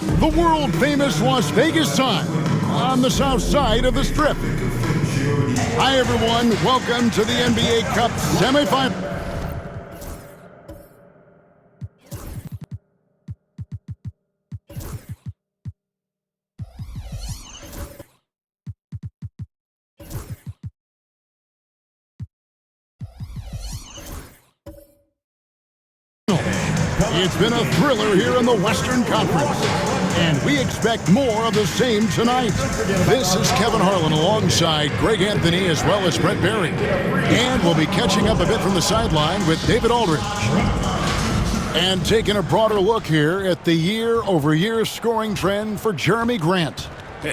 the world-famous Las Vegas time on the south side of the Strip. Hi, everyone. Welcome to the NBA Cup semifinal. It's been a thriller here in the Western Conference, and we expect more of the same tonight. This is Kevin Harlan alongside Greg Anthony as well as Brett Berry. And we'll be catching up a bit from the sideline with David Aldridge. And taking a broader look here at the year-over-year scoring trend for Jeremy Grant.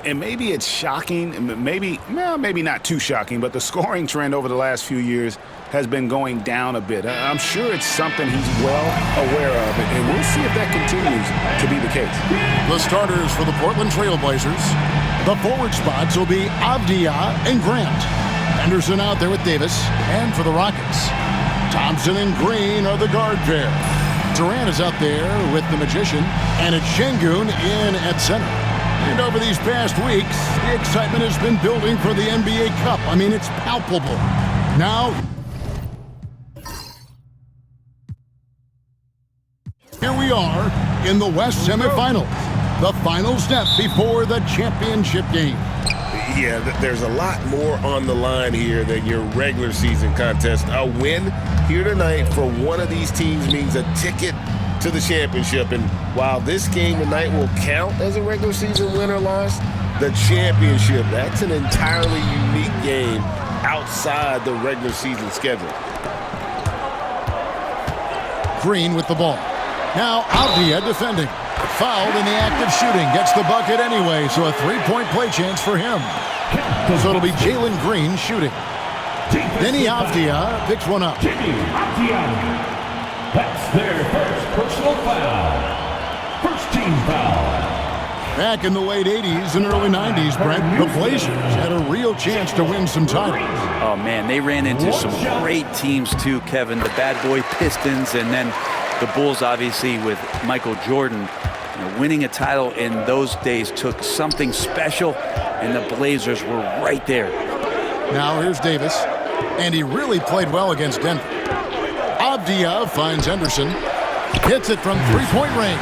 And maybe it's shocking, maybe not too shocking, but the scoring trend over the last few years has been going down a bit. I'm sure it's something he's well aware of, and we'll see if that continues to be the case. The starters for the Portland TrailBlazers. The forward spots will be Avdia and Grant. Henderson out there with Davis, and for the Rockets, Thompson and Green are the guard pair. Durant is out there with the Magician, and it's Şengün in at center. And over these past weeks, the excitement has been building for the NBA Cup. I mean, it's palpable. Now, here we are in the West semifinals, the final step before the championship game. Yeah, there's a lot more on the line here than your regular season contest. A win here tonight for one of these teams means a ticket to the championship. And while this game tonight will count as a regular season win or loss, the championship, that's an entirely unique game outside the regular season schedule. Green with the ball. Now Avdia defending. Fouled in the act of shooting. Gets the bucket anyway, so a three-point play chance for him. So it'll be Jalen Green shooting. Denny Avdia picks one up. That's their first personal foul. First team foul. Back in the late 80s and early 90s, Brent, the Blazers had a real chance to win some titles. Oh, man, they ran into some great teams too, Kevin. The bad boy Pistons, and then the Bulls, obviously, with Michael Jordan. You know, winning a title in those days took something special, and the Blazers were right there. Now here's Davis, and he really played well against Denver. Avdia finds Henderson, hits it from three-point range.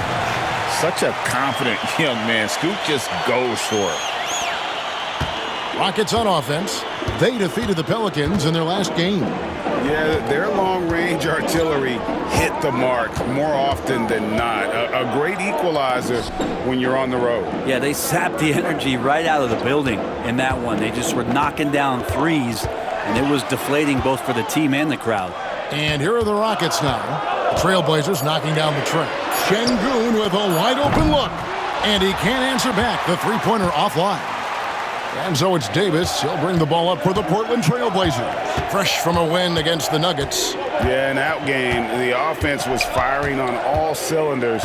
Such a confident young man. Scoot just goes for it. Rockets on offense. They defeated the Pelicans in their last game. Yeah, their long-range artillery hit the mark more often than not. A great equalizer when you're on the road. Yeah, they sapped the energy right out of the building in that one. They just were knocking down threes, and it was deflating both for the team and the crowd. And here are the Rockets now. The TrailBlazers knocking down the tray. Şengün with a wide-open look, and he can't answer back. The three-pointer offline. And so it's Davis. He'll bring the ball up for the Portland TrailBlazers. Fresh from a win against the Nuggets. Yeah, in that game, the offense was firing on all cylinders,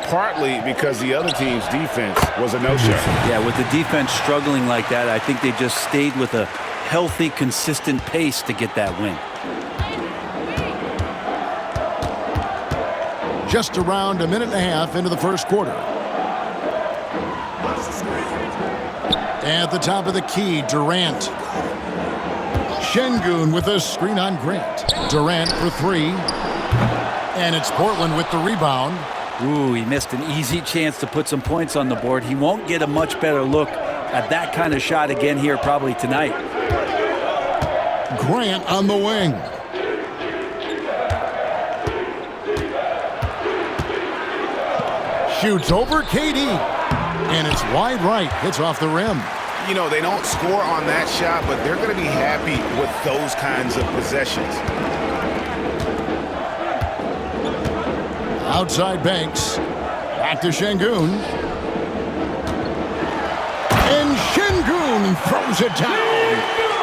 partly because the other team's defense was a no-show. Yeah, with the defense struggling like that, I think they just stayed with a healthy, consistent pace to get that win. Just around a minute and a half into the first quarter. At the top of the key, Durant. Şengün with a screen on Grant. Durant for three. And it's Portland with the rebound. Ooh, he missed an easy chance to put some points on the board. He won't get a much better look at that kind of shot again here probably tonight. Grant on the wing. Shoots over KD. And it's wide right. Hits off the rim. You know, they don't score on that shot, but they're going to be happy with those kinds of possessions. Outside Banks. Back to Şengün. And Şengün throws it down.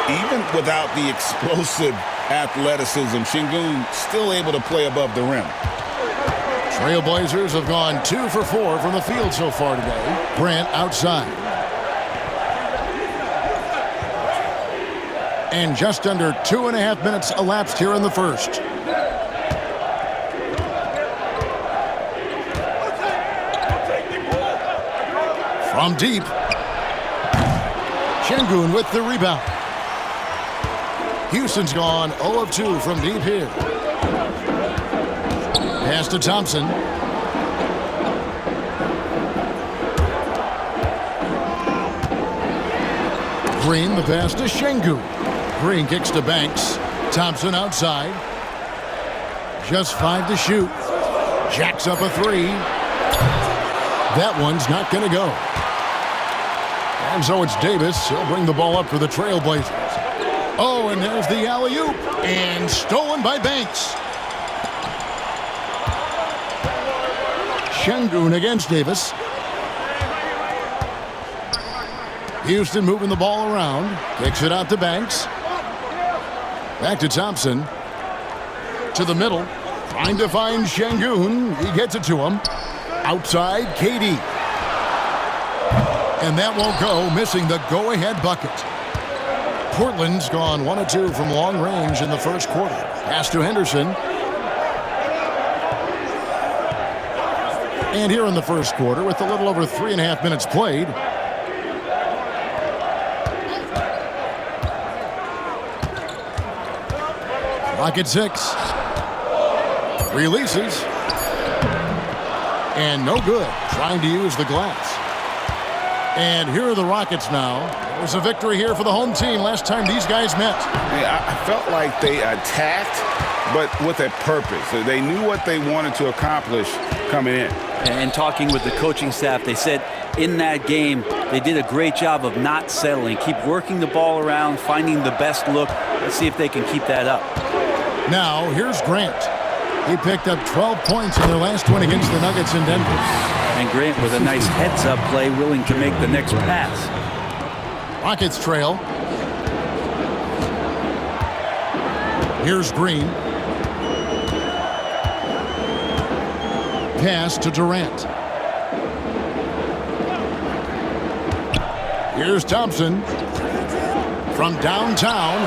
Even without the explosive athleticism, Şengün still able to play above the rim. TrailBlazers have gone 2 for 4 from the field so far today. Grant outside. And just under 2.5 minutes elapsed here in the first. From deep. Şengün with the rebound. Houston's gone 0 of 2 from deep here. Pass to Thompson. Green, the pass to Şengün. Green kicks to Banks. Thompson outside. Just 5 to shoot. Jacks up a 3. That one's not going to go. And so it's Davis. He'll bring the ball up for the TrailBlazers. Oh, and there's the alley-oop. And stolen by Banks. Şengün against Davis. Houston moving the ball around. Kicks it out to Banks. Back to Thompson. To the middle. Trying to find Şengün. He gets it to him. Outside, KD. And that won't go, missing the go-ahead bucket. Portland's gone 1 of 2 from long range in the first quarter. Pass to Henderson. And here in the first quarter, with a little over 3.5 minutes played, Rocket 6. Releases. And no good. Trying to use the glass. And here are the Rockets now. It was a victory here for the home team last time these guys met. Yeah, I felt like they attacked, but with a purpose. They knew what they wanted to accomplish coming in. And talking with the coaching staff, they said in that game, they did a great job of not settling. Keep working the ball around, finding the best look. Let's see if they can keep that up. Now, here's Grant. He picked up 12 points in their last win against the Nuggets in Denver. And Grant with a nice heads-up play, willing to make the next pass. Rockets trail. Here's Green. Pass to Durant. Here's Thompson. From downtown.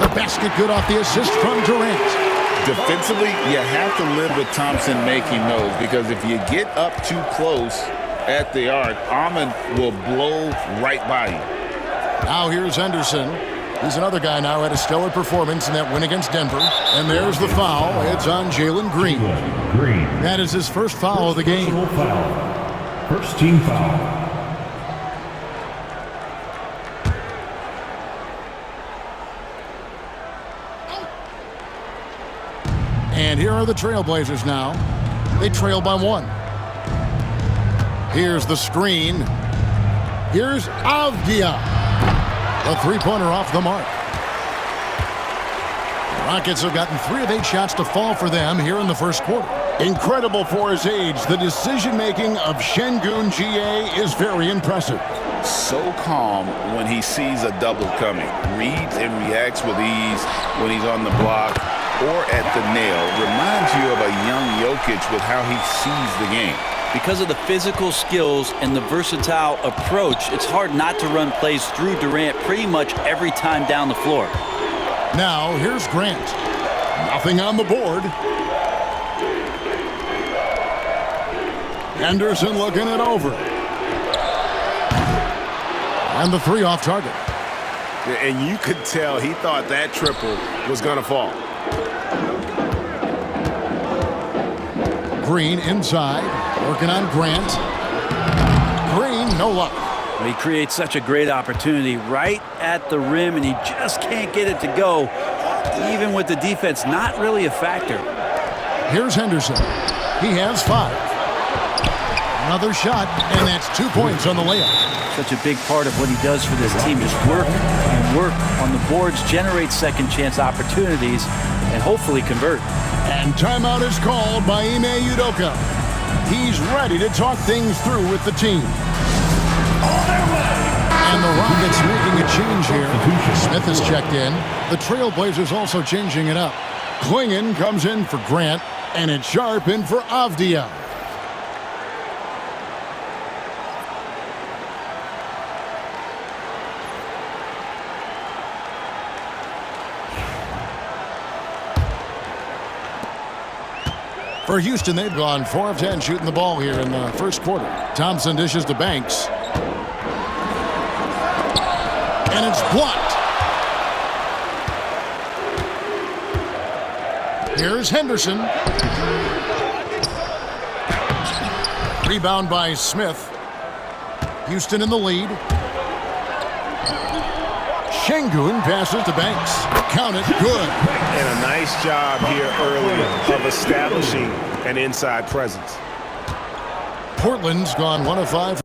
The basket good off the assist from Durant. Defensively, you have to live with Thompson making those, because if you get up too close at the arc, Ahmed will blow right by you. Now here's Henderson. He's another guy now who had a stellar performance in that win against Denver. And there's the foul. It's on Jalen Green. That is his first foul of the game. First team foul. And here are the TrailBlazers now. They trail by 1. Here's the screen. Here's Avdia. A three-pointer off the mark. The Rockets have gotten 3 of 8 shots to fall for them here in the first quarter. Incredible for his age. The decision-making of Şengün GA is very impressive. So calm when he sees a double coming. Reads and reacts with ease when he's on the block or at the nail. Reminds you of a young Jokic with how he sees the game. Because of the physical skills and the versatile approach, it's hard not to run plays through Durant pretty much every time down the floor. Now, here's Grant. Nothing on the board. Henderson looking it over. And the 3 off target. And you could tell he thought that triple was going to fall. Green inside, working on Grant. Green, no luck. He creates such a great opportunity right at the rim, and he just can't get it to go. Even with the defense not really a factor. Here's Henderson. He has 5. Another shot, and that's 2 points on the layup. Such a big part of what he does for this team is work and work on the boards, generate second chance opportunities, and hopefully convert. And timeout is called by Ime Udoka. He's ready to talk things through with the team. And the Rockets making a change here. Smith is checked in. The TrailBlazers also changing it up. Klingon comes in for Grant, and it's Sharp in for Avdia. For Houston, they've gone 4 of 10 shooting the ball here in the first quarter. Thompson dishes to Banks. And it's blocked. Here's Henderson. Rebound by Smith. Houston in the lead. Şengün passes to Banks. Count it, good. And a nice job here early of establishing an inside presence. Portland's gone 1 of 5.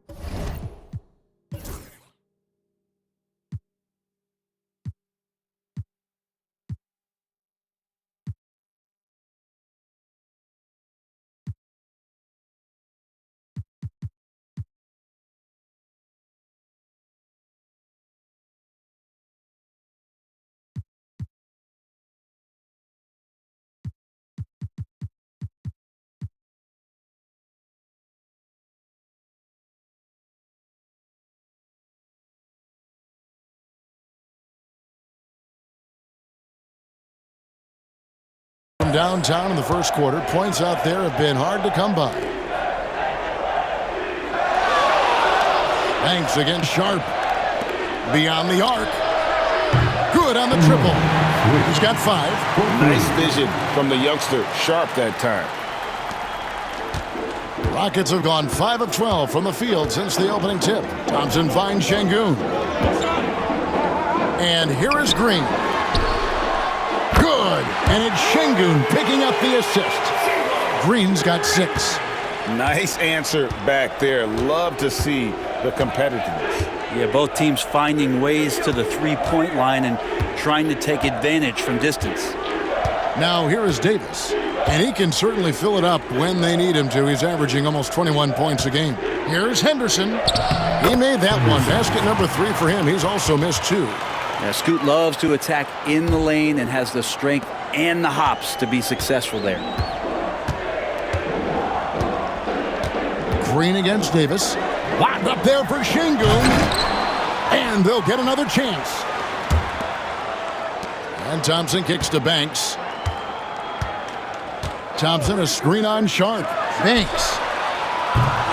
From downtown in the first quarter, points out there have been hard to come by. Banks against Sharp. Beyond the arc. Good on the triple. He's got 5. Nice vision from the youngster, Sharp, that time. Rockets have gone 5 of 12 from the field since the opening tip. Thompson finds Şengün. And here is Green. Good. And it's Şengün picking up the assist. Green's got 6. Nice answer back there. Love to see the competitiveness. Yeah, both teams finding ways to the three-point line and trying to take advantage from distance. Now here is Davis. And he can certainly fill it up when they need him to. He's averaging almost 21 points a game. Here's Henderson. He made that one. Basket number 3 for him. He's also missed 2. Yeah, Scoot loves to attack in the lane and has the strength and the hops to be successful there. Green against Davis. Locked up there for Şengün. And they'll get another chance. And Thompson kicks to Banks. Thompson, a screen on Sharp. Banks.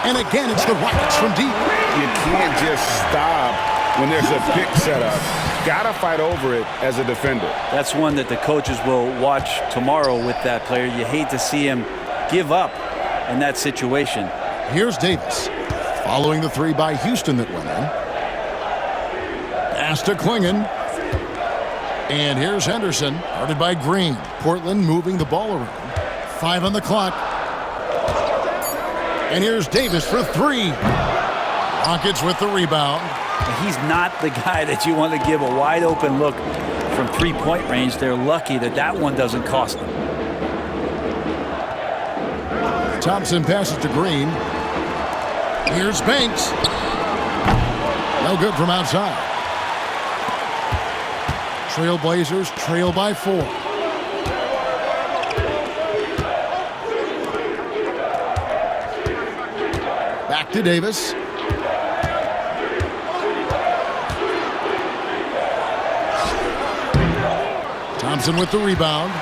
And again, it's the Rockets from deep. You can't just stop when there's a pick set up. Gotta fight over it as a defender. That's one that the coaches will watch tomorrow with that player. You hate to see him give up in that situation. Here's Davis. Following the 3 by Houston that went in. Pass to Klingon. And here's Henderson, guarded by Green. Portland moving the ball around. 5 on the clock. And here's Davis for 3. Rockets with the rebound. He's not the guy that you want to give a wide open look from three-point range. They're lucky that that one doesn't cost them. Thompson passes to Green. Here's Banks. No good from outside. TrailBlazers trail by 4. Back to Davis. Thompson with the rebound.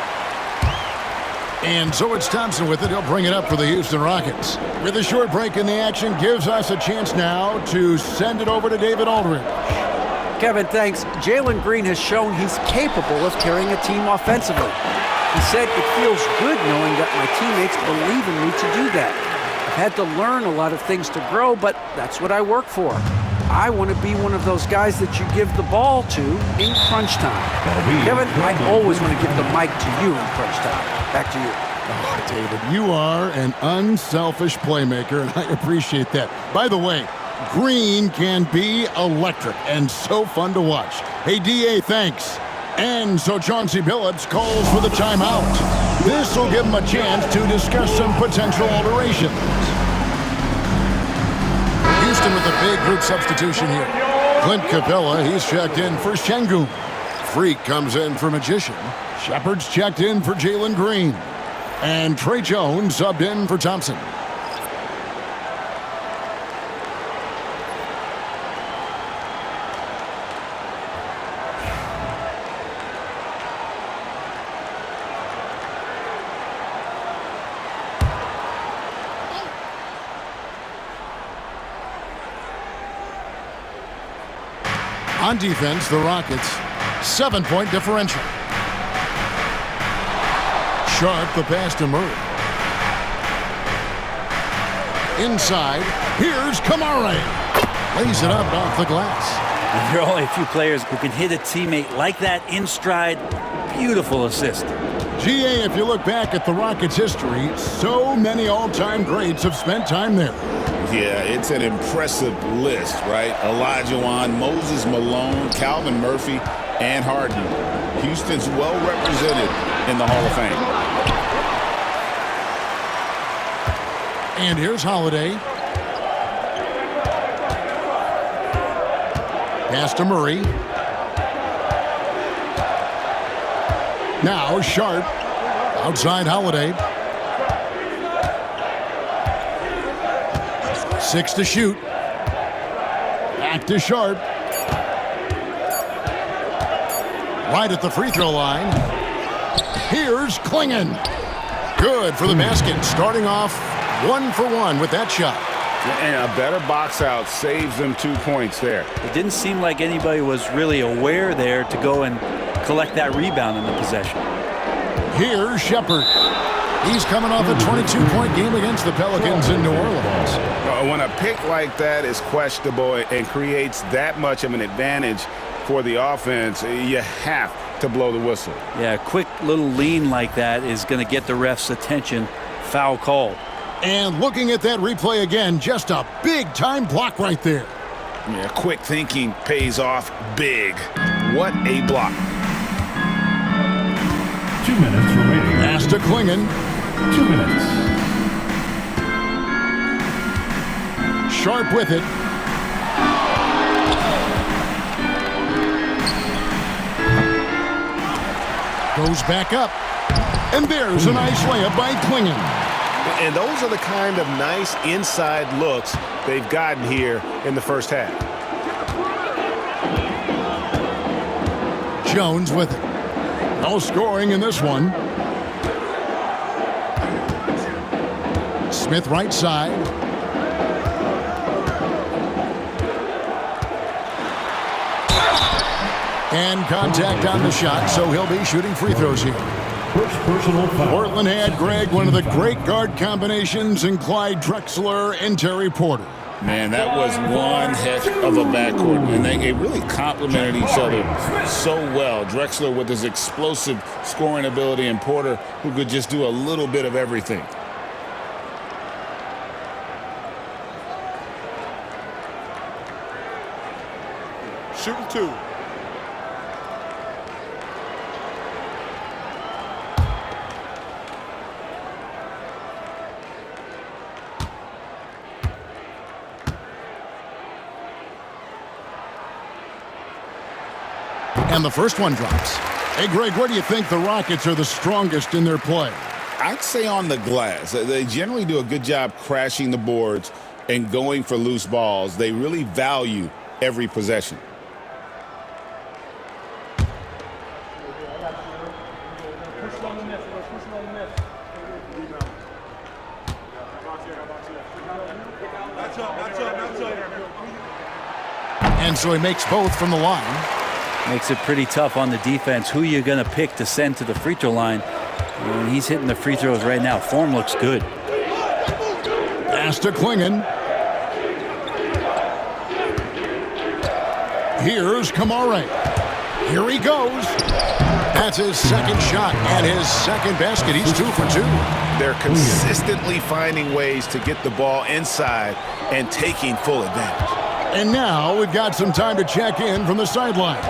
And so it's Thompson with it. He'll bring it up for the Houston Rockets. With a short break in the action, gives us a chance now to send it over to David Aldridge. Kevin, thanks. Jalen Green has shown he's capable of carrying a team offensively. He said, "It feels good knowing that my teammates believe in me to do that. I've had to learn a lot of things to grow, but that's what I work for. I want to be one of those guys that you give the ball to in crunch time." Kevin, I always want to give the mic to you in crunch time. Back to you. Oh, David, you are an unselfish playmaker, and I appreciate that. By the way, Green can be electric and so fun to watch. Hey, DA, thanks. And so Chauncey Billups calls for the timeout. This will give him a chance to discuss some potential alterations. Houston with a big group substitution here. Clint Capella, he's checked in for Şengün. Freak comes in for Magician. Shepard's checked in for Jalen Green. And Trey Jones subbed in for Thompson. On defense, the Rockets, 7-point differential. Sharp, the pass to Murray. Inside, here's Kamara. Lays it up off the glass. And there are only a few players who can hit a teammate like that in stride. Beautiful assist. GA, if you look back at the Rockets' history, so many all-time greats have spent time there. Yeah, it's an impressive list, right? Olajuwon, Moses Malone, Calvin Murphy, and Harden. Houston's well represented in the Hall of Fame. And here's Holiday. Pass to Murray. Now Sharp. Outside Holiday. 6 to shoot. Back to Sharp. Right at the free throw line. Here's Klingon. Good for the basket. Starting off 1 for 1 with that shot. And a better box out saves them 2 points there. It didn't seem like anybody was really aware there to go and collect that rebound in the possession. Here's Shepard. He's coming off a 22-point game against the Pelicans in New Orleans. When a pick like that is questionable and creates that much of an advantage for the offense, you have to blow the whistle. Yeah, a quick little lean like that is going to get the ref's attention. Foul call. And looking at that replay again, just a big-time block right there. Yeah, quick thinking pays off big. What a block. 2 minutes remaining. Pass to Klingon. 2 minutes. Sharp with it. Goes back up. And there's a nice layup by Klingon. And those are the kind of nice inside looks they've gotten here in the first half. Jones with it. No scoring in this one. Smith right side. And contact on the shot, so he'll be shooting free throws here. First personal foul. Portland had, Greg, one of the great guard combinations in Clyde Drexler and Terry Porter. Man, that was one heck of a backcourt, and they really complemented each other so well. Drexler with his explosive scoring ability and Porter who could just do a little bit of everything. Shooting 2. And the first one drops. Hey, Greg, where do you think the Rockets are the strongest in their play? I'd say on the glass. They generally do a good job crashing the boards and going for loose balls. They really value every possession. And so he makes both from the line. Makes it pretty tough on the defense. Who you going to pick to send to the free throw line? And he's hitting the free throws right now. Form looks good. Pass to Klingon. Here's Kamara. Here he goes. That's his second shot and his second basket. He's 2 for 2. They're consistently finding ways to get the ball inside and taking full advantage. And now we've got some time to check in from the sidelines.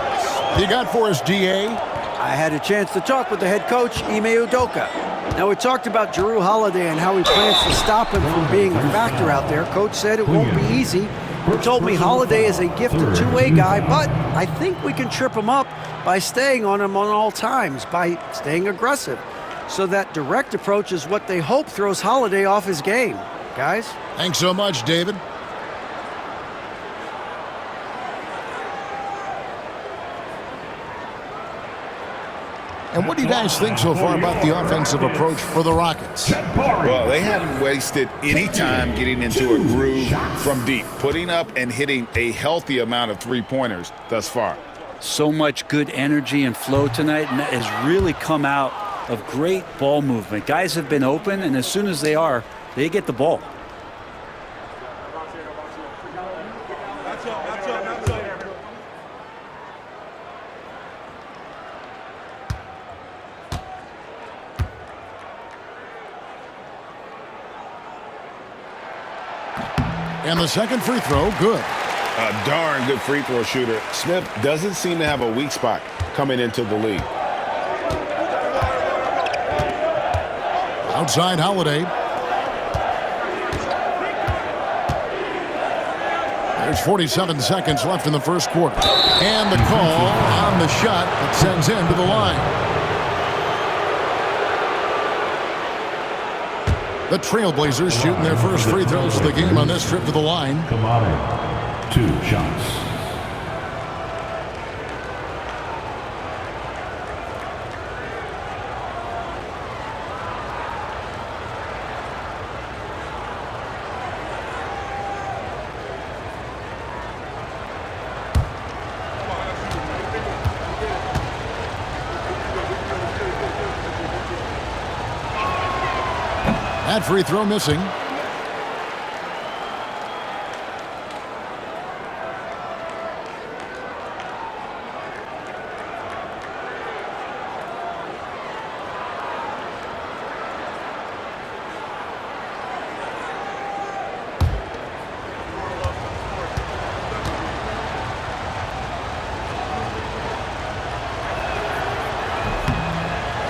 You got for us, DA? I had a chance to talk with the head coach, Ime Udoka. Now, we talked about Jrue Holiday and how he plans to stop him from being a factor out there. Coach said it won't be easy. He told me Holiday is a gifted two-way guy, but I think we can trip him up by staying on him on all times, by staying aggressive. So that direct approach is what they hope throws Holiday off his game. Guys? Thanks so much, David. And what do you guys think so far about the offensive approach for the Rockets? Well, they haven't wasted any time getting into a groove from deep, putting up and hitting a healthy amount of three-pointers thus far. So much good energy and flow tonight, and that has really come out of great ball movement. Guys have been open, and as soon as they are, they get the ball. And the second free throw, good. A darn good free throw shooter. Smith doesn't seem to have a weak spot coming into the league. Outside Holiday. There's 47 seconds left in the first quarter. And the call on the shot that sends him to the line. The TrailBlazers shooting their first free throws of the game on this trip to the line. Come on, 2 shots. That free throw missing.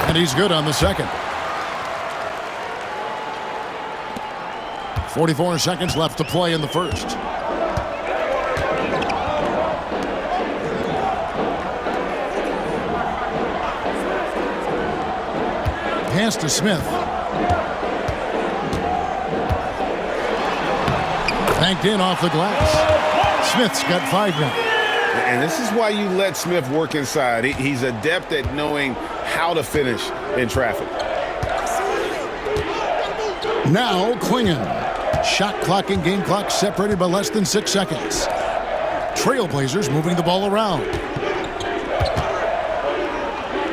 And he's good on the second. 44 seconds left to play in the first. Pass to Smith. Banked in off the glass. Smith's got 5 now. And this is why you let Smith work inside. He's adept at knowing how to finish in traffic. Now Klingon. Shot clock and game clock separated by less than 6 seconds. TrailBlazers moving the ball around.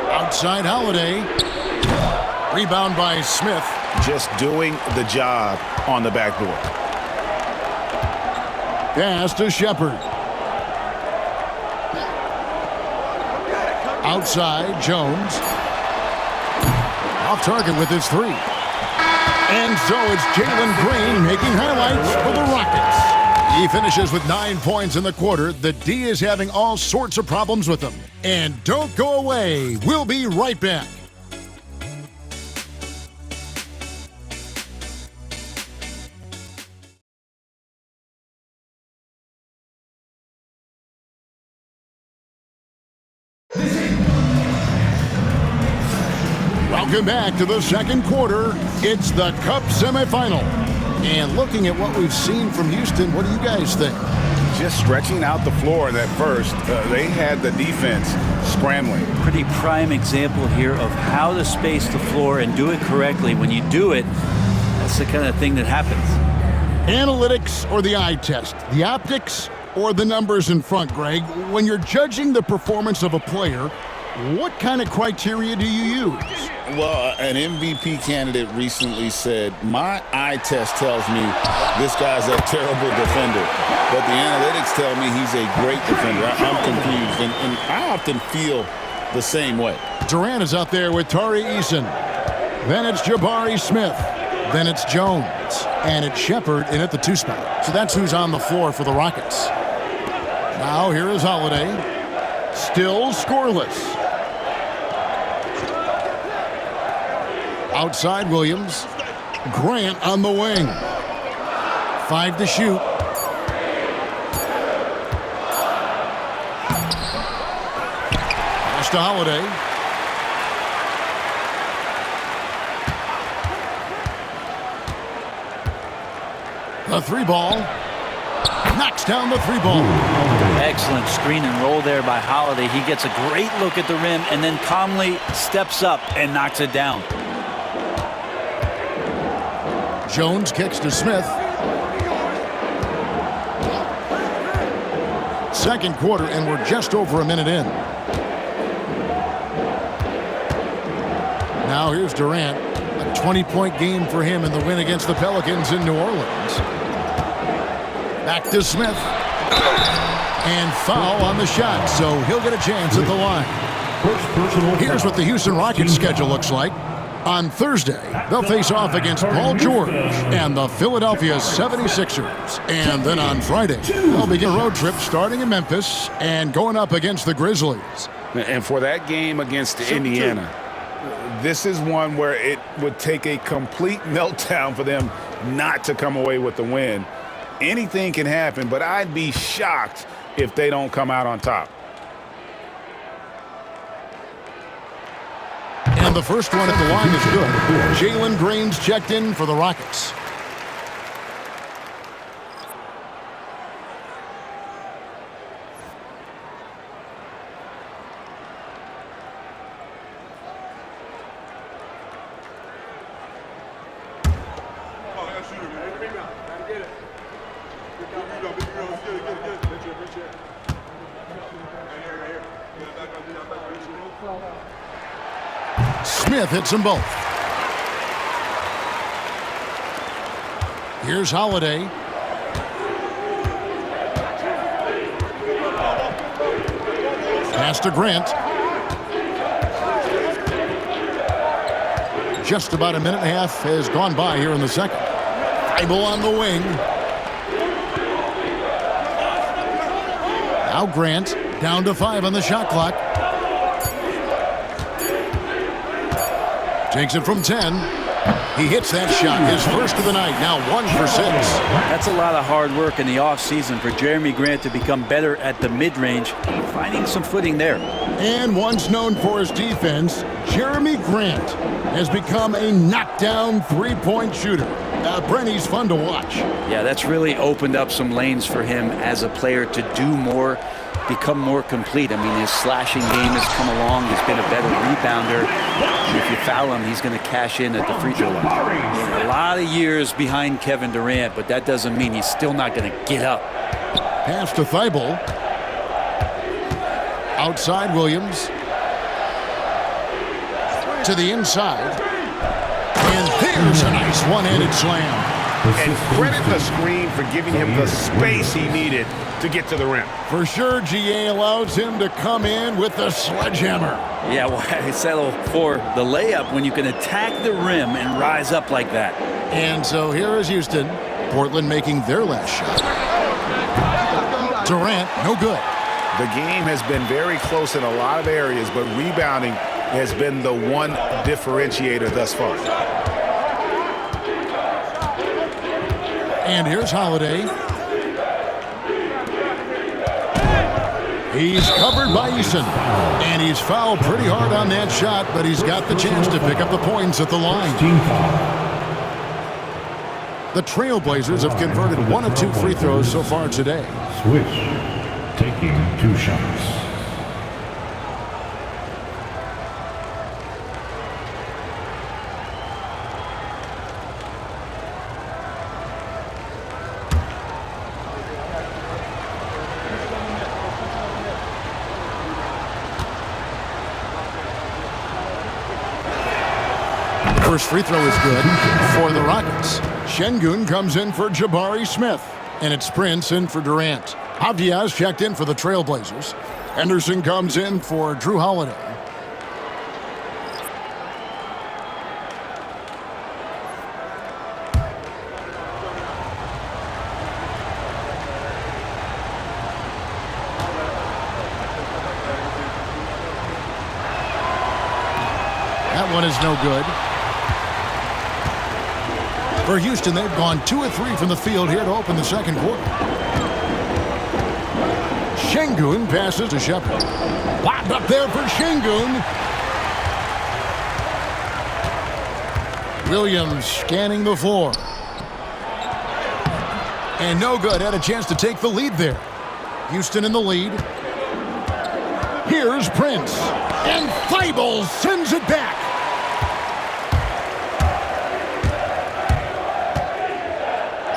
Outside Holiday. Rebound by Smith. Just doing the job on the backboard. Pass to Shepard. Outside Jones. Off target with his 3. And so it's Jalen Green making highlights for the Rockets. He finishes with 9 points in the quarter. The D is having all sorts of problems with him. And don't go away. We'll be right back. Welcome back to the second quarter. It's the Cup semifinal. And looking at what we've seen from Houston, what do you guys think? Just stretching out the floor in that first. They had the defense scrambling. Pretty prime example here of how to space the floor and do it correctly. When you do it, that's the kind of thing that happens. Analytics or the eye test? The optics or the numbers in front, Greg? When you're judging the performance of a player, what kind of criteria do you use? Well, an MVP candidate recently said, my eye test tells me this guy's a terrible defender, but the analytics tell me he's a great defender. I'm confused, and I often feel the same way. Durant is out there with Tari Eason. Then it's Jabari Smith. Then it's Jones. And it's Shepard in at the 2 spot. So that's who's on the floor for the Rockets. Now here is Holiday. Still scoreless. Outside Williams. Grant on the wing. 5 to shoot. Pass to Holiday. The 3 ball. knocks down the three ball. Excellent screen and roll there by Holiday. He gets a great look at the rim and then calmly steps up and knocks it down. Jones kicks to Smith. Second quarter, and we're just over a minute in. Now here's Durant. A 20-point game for him in the win against the Pelicans in New Orleans. Back to Smith. And foul on the shot, so he'll get a chance at the line. Here's what the Houston Rockets schedule looks like. On Thursday, they'll face off against Paul George and the Philadelphia 76ers. And then on Friday, they'll begin a road trip starting in Memphis and going up against the Grizzlies. And for that game against Indiana, this is one where it would take a complete meltdown for them not to come away with the win. Anything can happen, but I'd be shocked if they don't come out on top. And the first one at the line is good. Jalen Green's checked in for the Rockets. Smith hits them both. Here's Holiday. Pass to Grant. Just about a minute and a half has gone by here in the second. Thibault on the wing. Now Grant down to 5 on the shot clock. Takes it from 10. He hits that shot, his first of the night, now 1 for 6. That's a lot of hard work in the offseason for Jeremy Grant to become better at the mid-range, finding some footing there. And once known for his defense, Jeremy Grant has become a knockdown three-point shooter. Brent, he's fun to watch. Yeah, that's really opened up some lanes for him as a player to do more, become more complete. I mean, his slashing game has come along. He's been a better rebounder. And if you foul him, he's going to cash in at the free throw line. A lot of years behind Kevin Durant, but that doesn't mean he's still not going to get up. Pass to Thibault. Outside Williams. To the inside. And there's a nice one-handed slam. And credit the screen for giving him the space he needed to get to the rim. For sure, GA allows him to come in with the sledgehammer. Yeah, why settle for the layup when you can attack the rim and rise up like that? And so here is Houston. Portland making their last shot. Durant, no good. The game has been very close in a lot of areas, but rebounding has been the one differentiator thus far. And here's Holiday. He's covered by Eason. And he's fouled pretty hard on that shot, but he's got the chance to pick up the points at the line. The TrailBlazers have converted 1 of 2 free throws so far today. Switch. Taking 2 shots. First free throw is good for the Rockets. Şengün comes in for Jabari Smith. And it's Prince in for Durant. Avdia's checked in for the TrailBlazers. Henderson comes in for Drew Holiday. That one is no good. For Houston, they've gone 2 of 3 from the field here to open the second quarter. Şengün passes to Shepherd. Locked up there for Şengün. Williams scanning the floor. And no good. Had a chance to take the lead there. Houston in the lead. Here's Prince. And Thibault sends it back.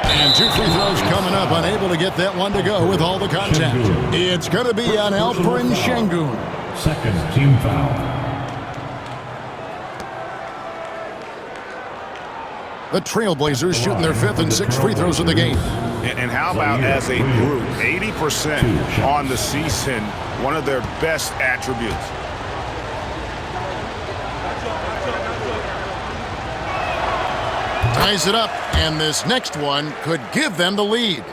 And 2 free throws coming up. Unable to get that one to go with all the contact. It's going to be on Alperen Şengün. Second team foul. The TrailBlazers shooting their 5th and 6th free throws of the game. And how about as a group, 80% on the season, one of their best attributes. Ties it up, and this next one could give them the lead.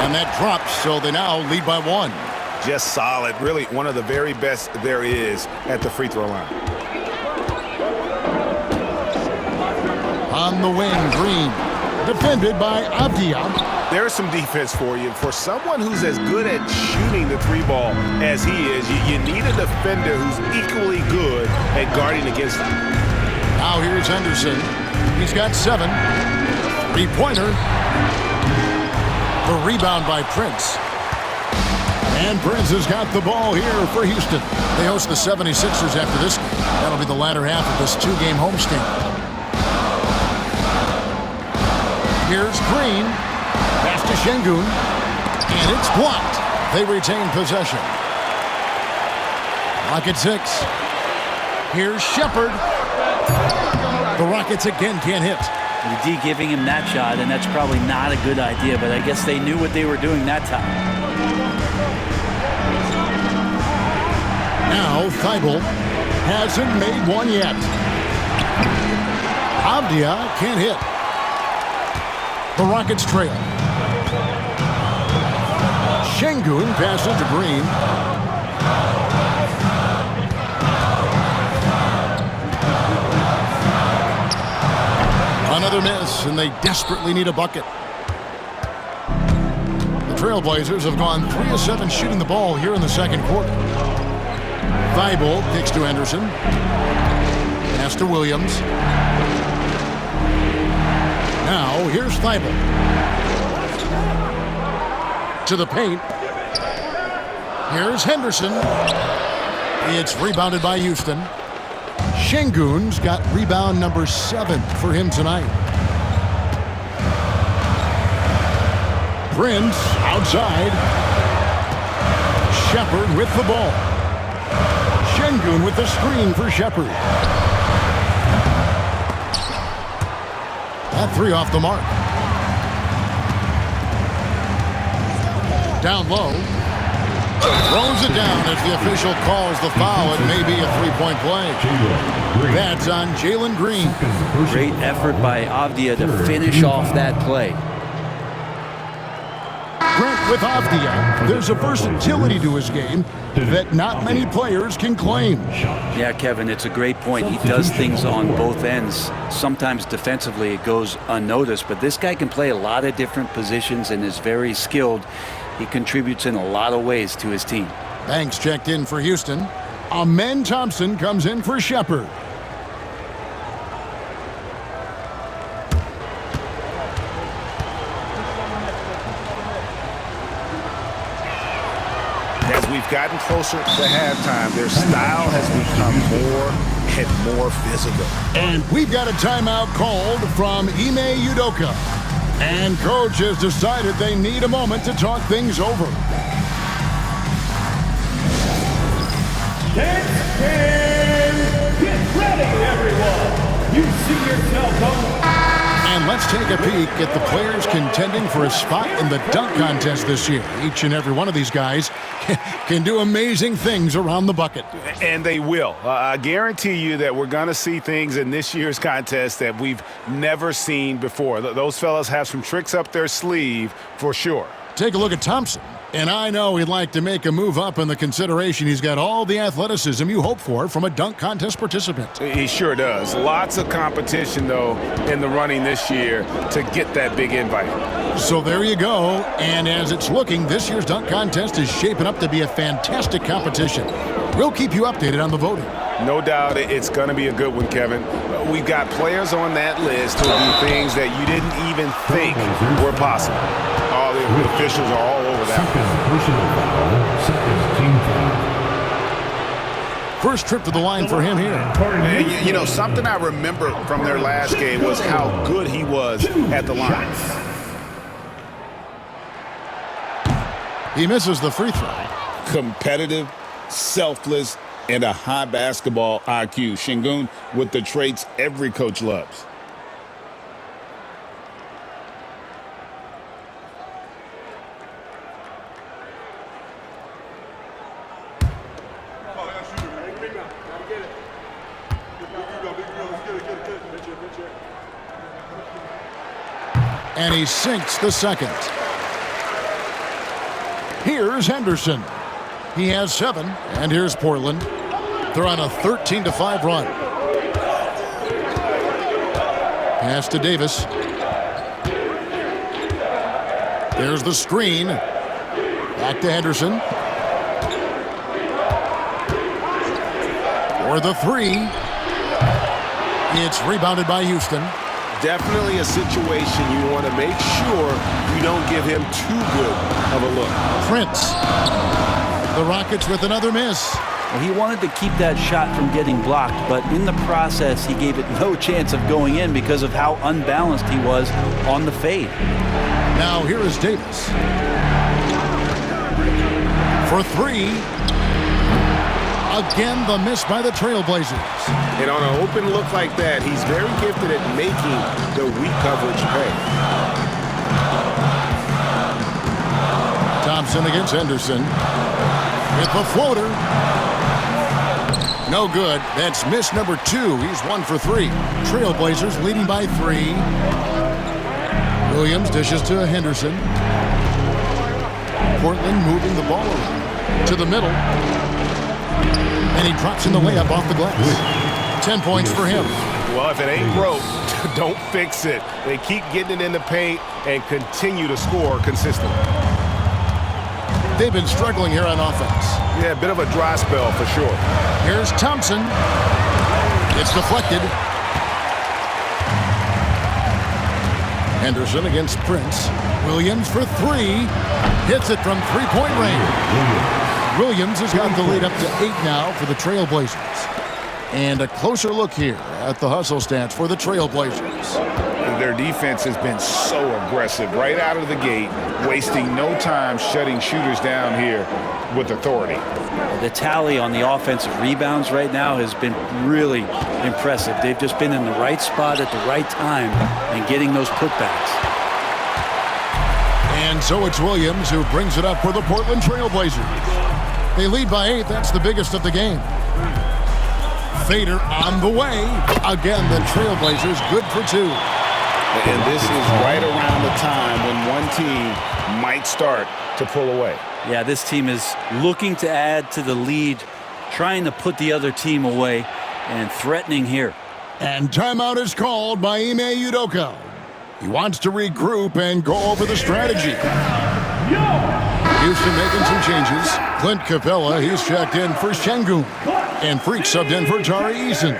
And that drops, so they now lead by 1. Just solid. Really one of the very best there is at the free throw line. On the wing, Green. Defended by Avdia. There's some defense for you. For someone who's as good at shooting the 3-ball as he is, you need a defender who's equally good at guarding against him. Now here's Henderson. He's got 7. 3-pointer. The rebound by Prince. And Prince has got the ball here for Houston. They host the 76ers after this game. That'll be the latter half of this 2-game homestand. Here's Green. Pass to Şengün. And it's blocked. They retain possession. Rockets 6. Here's Shepherd. The Rockets again can't hit. The D giving him that shot, and that's probably not a good idea, but I guess they knew what they were doing that time. Now Thibault hasn't made one yet. Avdia can't hit. The Rockets trail. Şengün passes to Green. Another miss, and they desperately need a bucket. The TrailBlazers have gone 3 of 7 shooting the ball here in the second quarter. Thibault kicks to Henderson. Pass to Williams. Now, here's Thibault. To the paint. Here's Henderson. It's rebounded by Houston. Şengün's got rebound number 7 for him tonight. Prince outside. Shepherd with the ball. Şengün with the screen for Shepherd. That 3 off the mark. Down low. Throws it down as the official calls the foul. It may be a 3-point play. That's on Jalen Green. Great effort by Avdia to finish off that play. Brent, with Avdia, there's a versatility to his game that not many players can claim. Yeah, Kevin, it's a great point. He does things on both ends. Sometimes defensively it goes unnoticed, but this guy can play a lot of different positions and is very skilled. He contributes in a lot of ways to his team. Banks checked in for Houston. Amen Thompson comes in for Shepherd. As we've gotten closer to halftime, their style has become more and more physical. And we've got a timeout called from Ime Udoka. And coach has decided they need a moment to talk things over. Next game, get ready, everyone. You see yourself on. And let's take a peek at the players contending for a spot in the dunk contest this year. Each and every one of these guys can do amazing things around the bucket. And they will. I guarantee you that we're going to see things in this year's contest that we've never seen before. Those fellas have some tricks up their sleeve for sure. Take a look at Thompson. And I know he'd like to make a move up in the consideration. He's got all the athleticism you hope for from a dunk contest participant. He sure does. Lots of competition, though, in the running this year to get that big invite. So there you go. And as it's looking, this year's dunk contest is shaping up to be a fantastic competition. We'll keep you updated on the voting. No doubt it's going to be a good one, Kevin. We've got players on that list who will do things that you didn't even think were possible. All the officials are all over that. Second personal foul, second team foul. First trip to the line for him here. And, you know, something I remember from their last game was how good he was at the line. He misses the free throw. Competitive, selfless, and a high basketball IQ. Şengün with the traits every coach loves. And he sinks the second. Here's Henderson. He has 7, and here's Portland. They're on a 13-5 run. Pass to Davis. There's the screen. Back to Henderson. For the 3. It's rebounded by Houston. Definitely a situation you want to make sure you don't give him too good of a look. Prince. The Rockets with another miss. Well, he wanted to keep that shot from getting blocked, but in the process, he gave it no chance of going in because of how unbalanced he was on the fade. Now here is Davis. For 3. Again, the miss by the TrailBlazers. And on an open look like that, he's very gifted at making the weak coverage pay. Thompson against Henderson. With the floater. No good. That's miss number 2. He's 1 for 3. TrailBlazers leading by 3. Williams dishes to Henderson. Portland moving the ball around to the middle. And he drops in the layup off the glass. 10 points for him. Well, if it ain't broke, don't fix it. They keep getting it in the paint and continue to score consistently. They've been struggling here on offense. Yeah, a bit of a dry spell for sure. Here's Thompson. It's deflected. Henderson against Prince. Williams for 3. Hits it from three-point range. Williams has got the lead up to 8 now for the TrailBlazers. And a closer look here at the hustle stats for the TrailBlazers. Their defense has been so aggressive right out of the gate, wasting no time shutting shooters down here with authority. The tally on the offensive rebounds right now has been really impressive. They've just been in the right spot at the right time and getting those putbacks. And so it's Williams who brings it up for the Portland TrailBlazers. They lead by 8. That's the biggest of the game. Fader on the way. Again, the TrailBlazers good for 2. And this is right around the time when one team might start to pull away. Yeah, this team is looking to add to the lead, trying to put the other team away, and threatening here. And timeout is called by Ime Udoka. He wants to regroup and go over the strategy. Houston making some changes. Clint Capella, he's checked in for Şengün. And Freak subbed in for Tari Eason.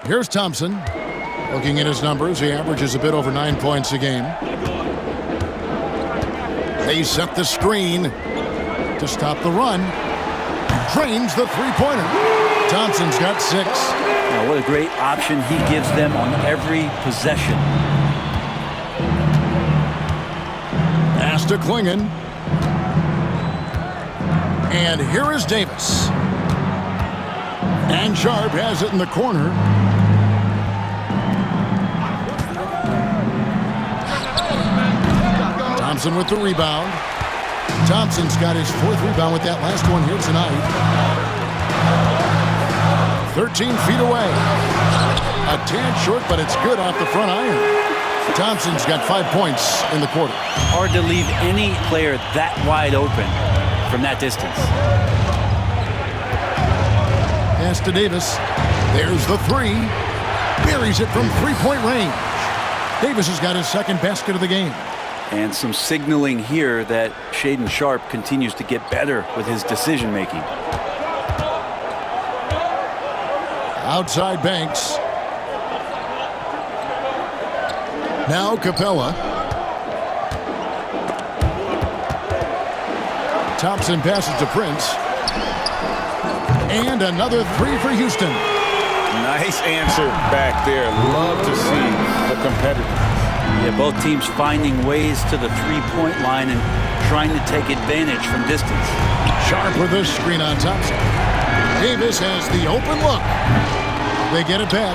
Here's Thompson. Looking at his numbers, he averages a bit over 9 points a game. They set the screen to stop the run. Drains the three-pointer. Thompson's got 6. Now, what a great option he gives them on every possession. Pass to Klingon. And here is Davis. And Sharp has it in the corner. Thompson with the rebound. Thompson's got his 4th rebound with that last one here tonight. 13 feet away. A tad short, but it's good off the front iron. Thompson's got 5 points in the quarter. Hard to leave any player that wide open from that distance. Pass to Davis. There's the 3. Buries it from three-point range. Davis has got his 2nd basket of the game. And some signaling here that Shaedon Sharpe continues to get better with his decision-making. Outside Banks. Now Capella. Thompson passes to Prince. And another 3 for Houston. Nice answer back there. Love to see the competitors. Yeah, both teams finding ways to the three-point line and trying to take advantage from distance. Sharpe with a screen on Thompson. Davis has the open look. They get it back.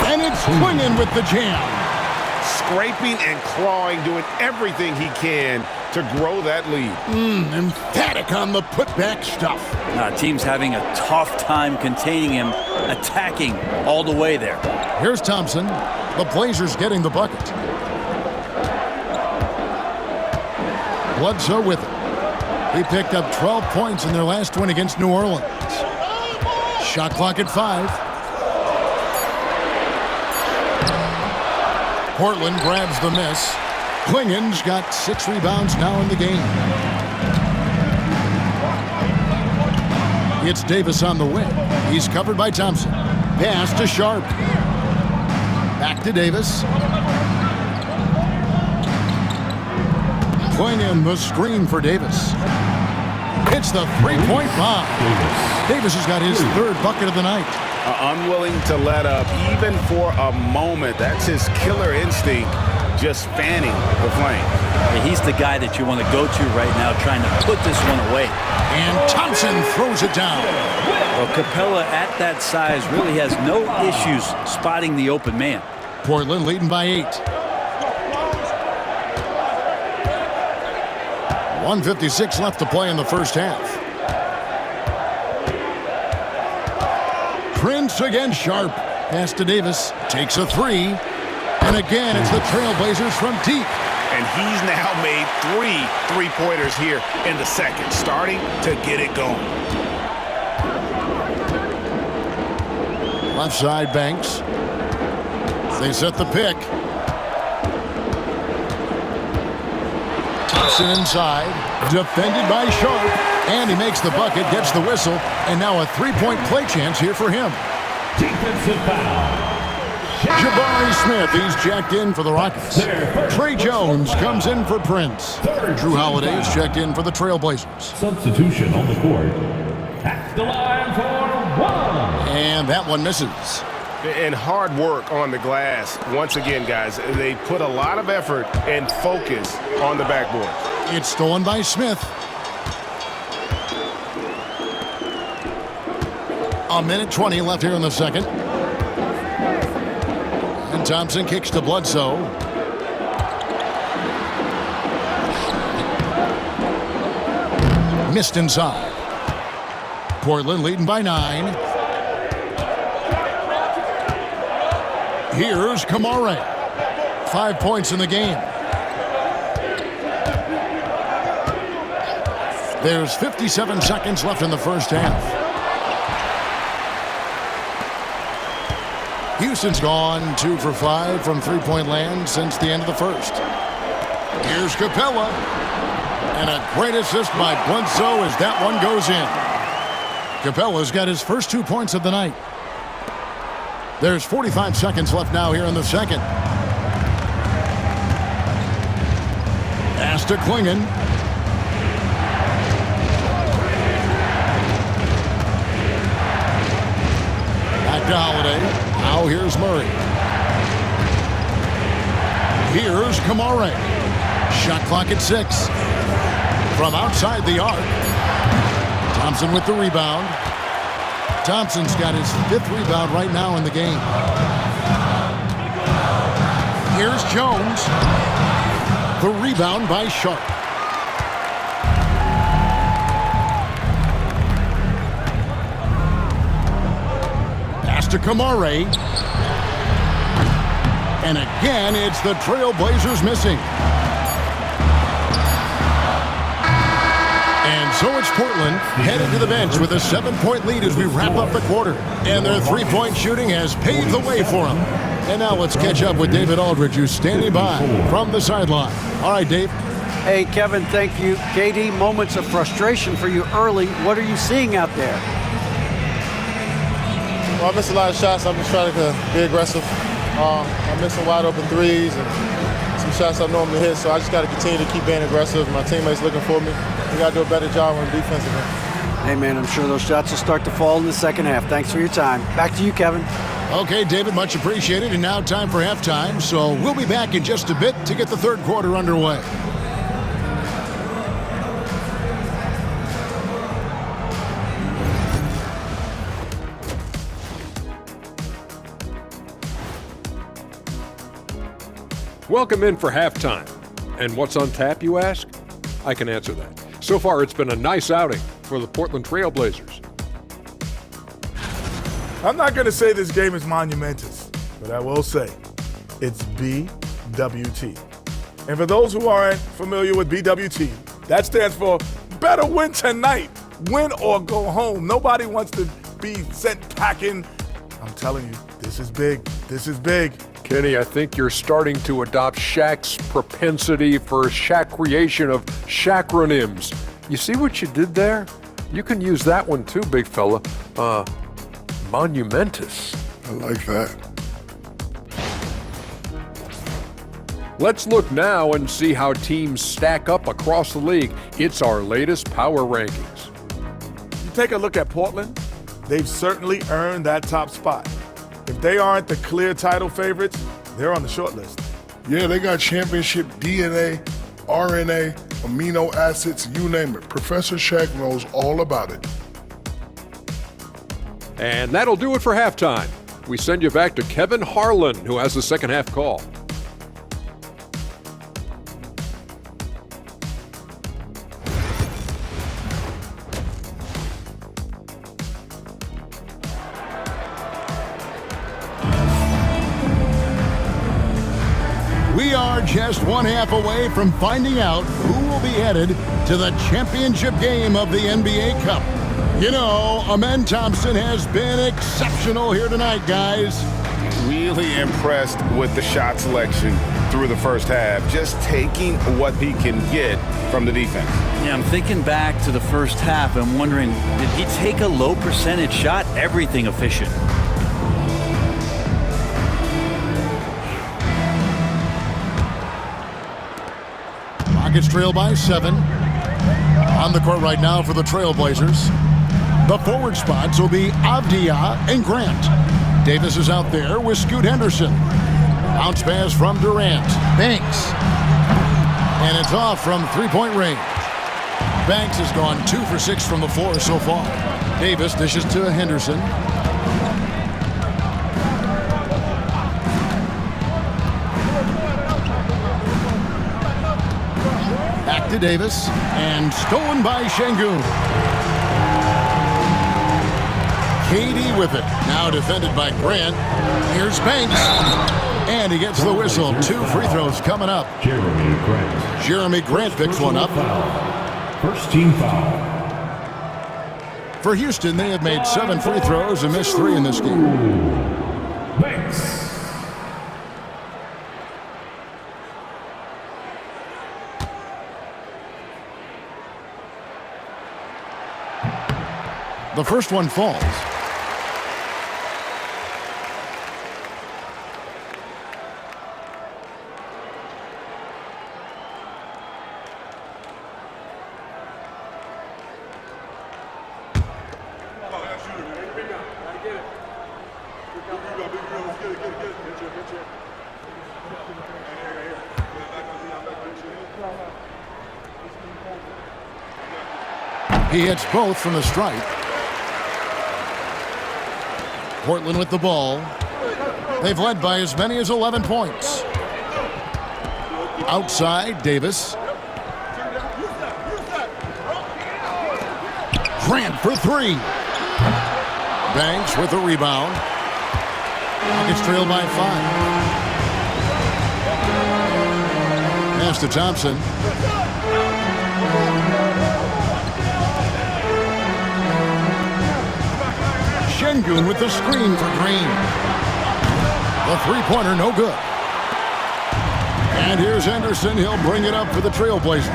And it's swinging with the jam. Scraping and clawing, doing everything he can to grow that lead. Emphatic on the putback stuff. Team's having a tough time containing him, attacking all the way there. Here's Thompson. The Blazers getting the bucket. Bledsoe with it. He picked up 12 points in their last win against New Orleans. Shot clock at 5. Portland grabs the miss. Klingen's got 6 rebounds now in the game. It's Davis on the wing. He's covered by Thompson. Pass to Sharpe. Back to Davis. Klingen the screen for Davis. It's the three-point bomb. Davis has got his 3rd bucket of the night. Unwilling to let up even for a moment. That's his killer instinct, just fanning the flame. He's the guy that you want to go to right now, trying to put this one away. And Thompson throws it down. Well, Capella at that size really has no issues spotting the open man. Portland leading by 8. 1:56 left to play in the first half. Prince against Sharpe. Pass to Davis. Takes a 3. And again, it's the Trailblazers from deep. And he's now made 3 three-pointers here in the second, starting to get it going. Left side, Banks. They set the pick. Thompson inside. Defended by Sharpe. And he makes the bucket, gets the whistle, and now a 3-point play chance here for him. Defensive foul. Jabari Smith, he's checked in for the Rockets. Trey Jones comes in for Prince. Drew Holiday is checked in for the Trailblazers. Substitution on the court. At the line for 1. And that one misses. And hard work on the glass. Once again, guys, they put a lot of effort and focus on the backboard. It's stolen by Smith. A minute 20 left here in the second. And Thompson kicks to Bledsoe. Missed inside. Portland leading by 9. Here's Kamara. 5 points in the game. There's 57 seconds left in the first half. Houston's gone 2 for 5 from three-point land since the end of the first. Here's Capella. And a great assist by Bledsoe as that one goes in. Capella's got his first 2 points of the night. There's 45 seconds left now here in the second. Pass to Klingen. Back to Holiday. Now here's Murray. Here's Kamara. Shot clock at 6. From outside the arc. Thompson with the rebound. Thompson's got his 5th rebound right now in the game. Here's Jones. The rebound by Sharp. Pass to Kamare. And again, it's the TrailBlazers missing. And so it's Portland headed to the bench with a 7-point lead as we wrap up the quarter. And their three-point shooting has paved the way for them. And now let's catch up with David Aldridge, who's standing by from the sideline. All right, Dave. Hey, Kevin, thank you. KD, moments of frustration for you early. What are you seeing out there? Well, I missed a lot of shots. I'm just trying to be aggressive. I'm missing wide open threes and some shots I normally hit, so I just got to continue to keep being aggressive. My teammates looking for me. We got to do a better job on defense again. Hey, man, I'm sure those shots will start to fall in the second half. Thanks for your time. Back to you, Kevin. Okay, David, much appreciated. And now time for halftime, so we'll be back in just a bit to get the third quarter underway. Welcome in for halftime. And what's on tap, you ask? I can answer that. So far, it's been a nice outing for the Portland TrailBlazers. I'm not going to say this game is monumentous, but I will say it's BWT. And for those who aren't familiar with BWT, that stands for better win tonight, win or go home. Nobody wants to be sent packing. I'm telling you, this is big. This is big. Kenny, I think you're starting to adopt Shaq's propensity for Shaq creation of Shaqronyms. You see what you did there? You can use that one too, big fella. Monumentous. I like that. Let's look now and see how teams stack up across the league. It's our latest power rankings. You take a look at Portland, they've certainly earned that top spot. If they aren't the clear title favorites, they're on the short list. Yeah, they got championship DNA, RNA, amino acids, you name it. Professor Shaq knows all about it. And that'll do it for halftime. We send you back to Kevin Harlan, who has the second half call. We are just one half away from finding out who will be headed to the championship game of the NBA Cup. You know, Amen Thompson has been exceptional here tonight, guys. Really impressed with the shot selection through the first half, just taking what he can get from the defense. Yeah, I'm thinking back to the first half. I'm wondering, did he take a low percentage shot? Everything efficient. Rockets trail by 7. On the court right now for the TrailBlazers. The forward spots will be Avdia and Grant. Davis is out there with Scoot Henderson. Bounce pass from Durant. Banks. And it's off from three-point range. Banks has gone 2 for 6 from the floor so far. Davis dishes to Henderson. Back to Davis. And stolen by Şengün. KD with it. Now defended by Grant. Here's Banks. And he gets the whistle. 2 free throws coming up. Jeremy Grant picks one up. First team foul. For Houston, they have made 7 free throws and missed 3 in this game. Banks. The first one falls. He hits both from the stripe. Portland with the ball. They've led by as many as 11 points. Outside, Davis. Grant for three. Banks with a rebound. Rockets trail by 5. Pass to Thompson. Şengün with the screen for Green. The three-pointer, no good. And here's Henderson. He'll bring it up for the TrailBlazers.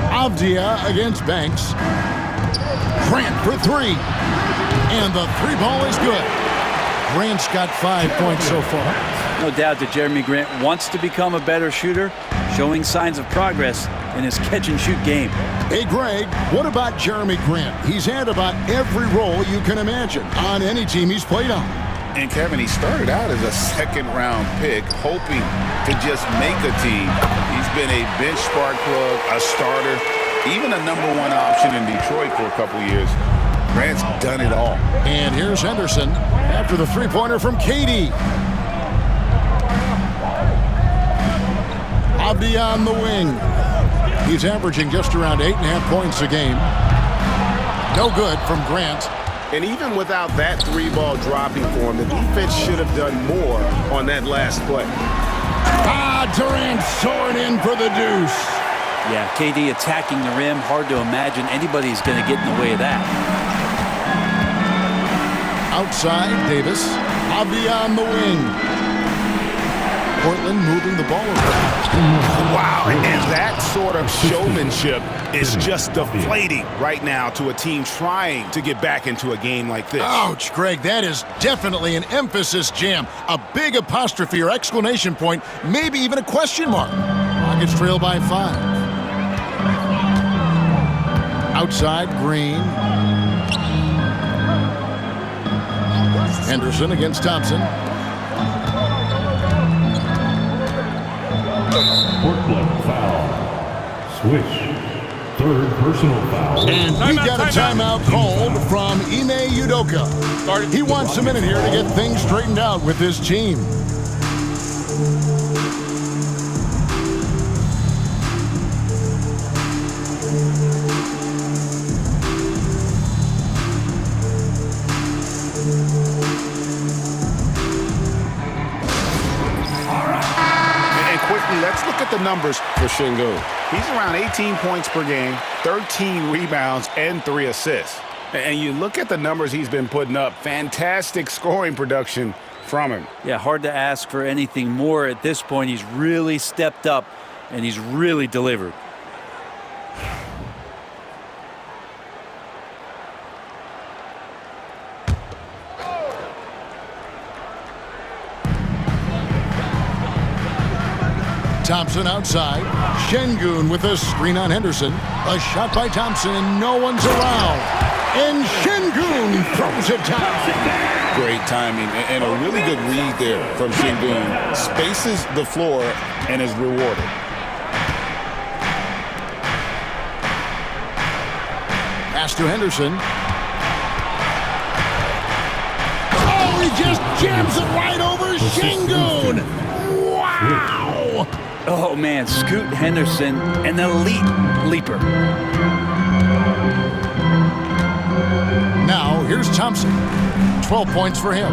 Avdia against Banks. Grant for three. And the three ball is good. Grant's got 5 points so far. No doubt that Jeremy Grant wants to become a better shooter, showing signs of progress in his catch-and-shoot game. Hey, Greg, what about Jeremy Grant? He's had about every role you can imagine on any team he's played on. And Kevin, he started out as a second-round pick, hoping to just make a team. He's been a bench spark plug, a starter, even a number one option in Detroit for a couple years. Grant's done it all. And here's Henderson after the three-pointer from KD. Avdia on the wing. He's averaging just around 8.5 points a game. No good from Grant. And even without that three-ball dropping for him, the defense should have done more on that last play. Durant soaring in for the deuce. Yeah, KD attacking the rim. Hard to imagine anybody's going to get in the way of that. Outside, Davis. Avdia on the wing. Portland moving the ball around. Wow, and that sort of showmanship is just deflating right now to a team trying to get back into a game like this. Ouch, Greg, that is definitely an emphasis jam. A big apostrophe or exclamation point, maybe even a question mark. Rockets trail by 5. Outside, Green. Henderson against Thompson. Portland foul. Switch. Third personal foul. And we got a timeout called from Ime Udoka. He wants a minute here to get things straightened out with his team. Let's look at the numbers for Şengün. He's around 18 points per game, 13 rebounds, and 3 assists. And you look at the numbers he's been putting up, fantastic scoring production from him. Yeah, hard to ask for anything more at this point. He's really stepped up, and he's really delivered. Thompson outside. Şengün with a screen on Henderson. A shot by Thompson, and no one's around. And Şengün throws it down. Great timing and a really good read there from Şengün. Spaces the floor and is rewarded. Pass to Henderson. Oh, he just jams it right over Şengün. Wow! Oh, man, Scoot Henderson, an elite leaper. Now, here's Thompson. 12 points for him.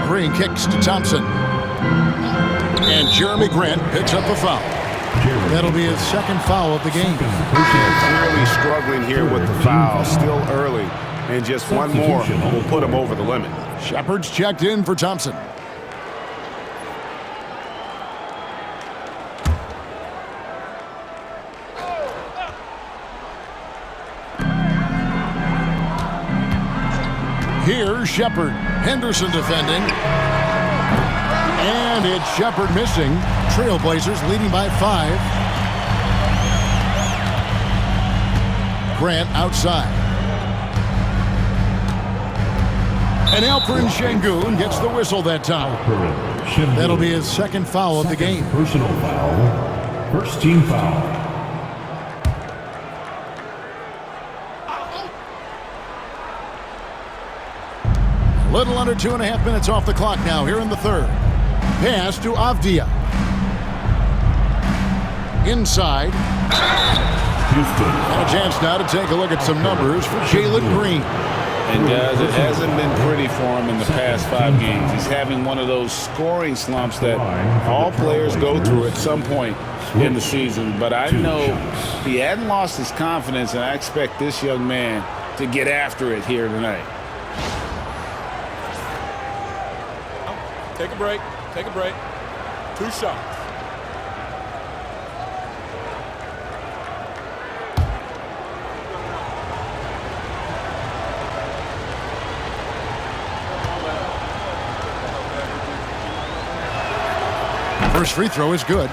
Green kicks to Thompson. And Jeremy Grant picks up a foul. That'll be his second foul of the game. Clearly struggling here with the foul, still early. And just one more will put him over the limit. Shepard's checked in for Thompson. Here's Shepard. Henderson defending. And it's Shepard missing. TrailBlazers leading by 5. Grant outside. And Alperen Şengün gets the whistle that time. That'll be his second foul of the game. Personal foul. First team foul. Little under 2.5 minutes off the clock now here in the third. Pass to Avdia. Inside. And a chance now to take a look at some numbers for Jalen Green. And guys, it hasn't been pretty for him in the past 5 games. He's having one of those scoring slumps that all players go through at some point in the season. But I know he hadn't lost his confidence, and I expect this young man to get after it here tonight. Take a break. Take a break. 2 shots. First free throw is good.